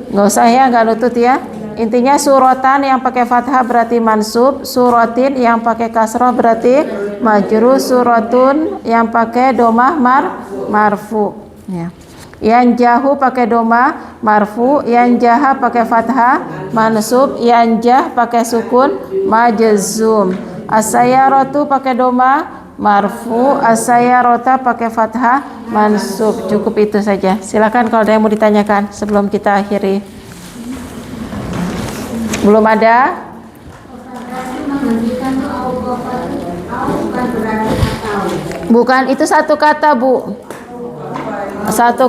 Nggak usah ya, nggak nutut ya. Intinya suratan yang pakai fathah berarti mansub, suratin yang pakai kasrah berarti majrur, suratun yang pakai domah marfu. Ya. Yang jahu pakai domah marfu, yang jaha pakai fathah mansub, yang jah pakai sukun majzum. As-sayyaratu pakai domah marfu, as-sayyarata pakai fathah mansub. Cukup itu saja. Silakan kalau ada yang mau ditanyakan sebelum kita akhiri. Belum ada? Menghentikan tuh auqafa itu bukan berarti atau. Bukan, itu satu kata, Bu. Satu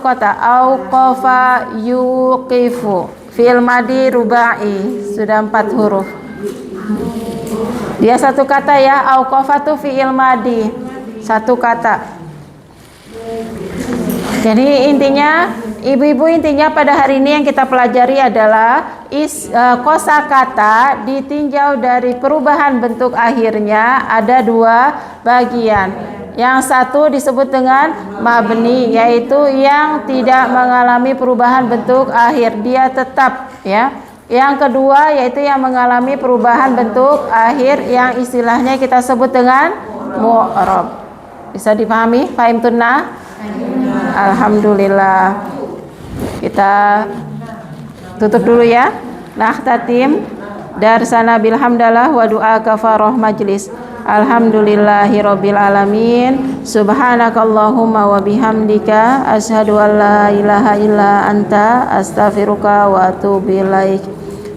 kata. Auqafa yuqifu. Fi'il madi rubai. Sudah 4 huruf. Dia satu kata ya. Auqafa itu fi'il madi. Satu kata. Jadi intinya, ibu-ibu, intinya pada hari ini yang kita pelajari adalah kosakata ditinjau dari perubahan bentuk akhirnya ada 2 bagian. Yang satu disebut dengan mabni, yaitu yang tidak mengalami perubahan bentuk akhir, dia tetap ya. Yang kedua yaitu yang mengalami perubahan bentuk akhir yang istilahnya kita sebut dengan mu'rab. Bisa dipahami? Fahim tunna? Alhamdulillah. Kita tutup dulu ya. Nakhtatim darsana bilhamdalah wa du'a kafarah majlis. Alhamdulillahirabbil alamin. Subhanakallahumma wa bihamdika asyhadu an la ilaha illa anta astaghfiruka wa atubu ilaik.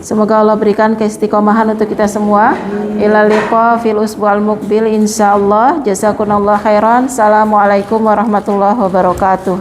Semoga Allah berikan keistiqomahan untuk kita semua. Ila liqa fil usbu'al muqbil insyaallah. Jazakumullah khairan. Assalamualaikum warahmatullahi wabarakatuh.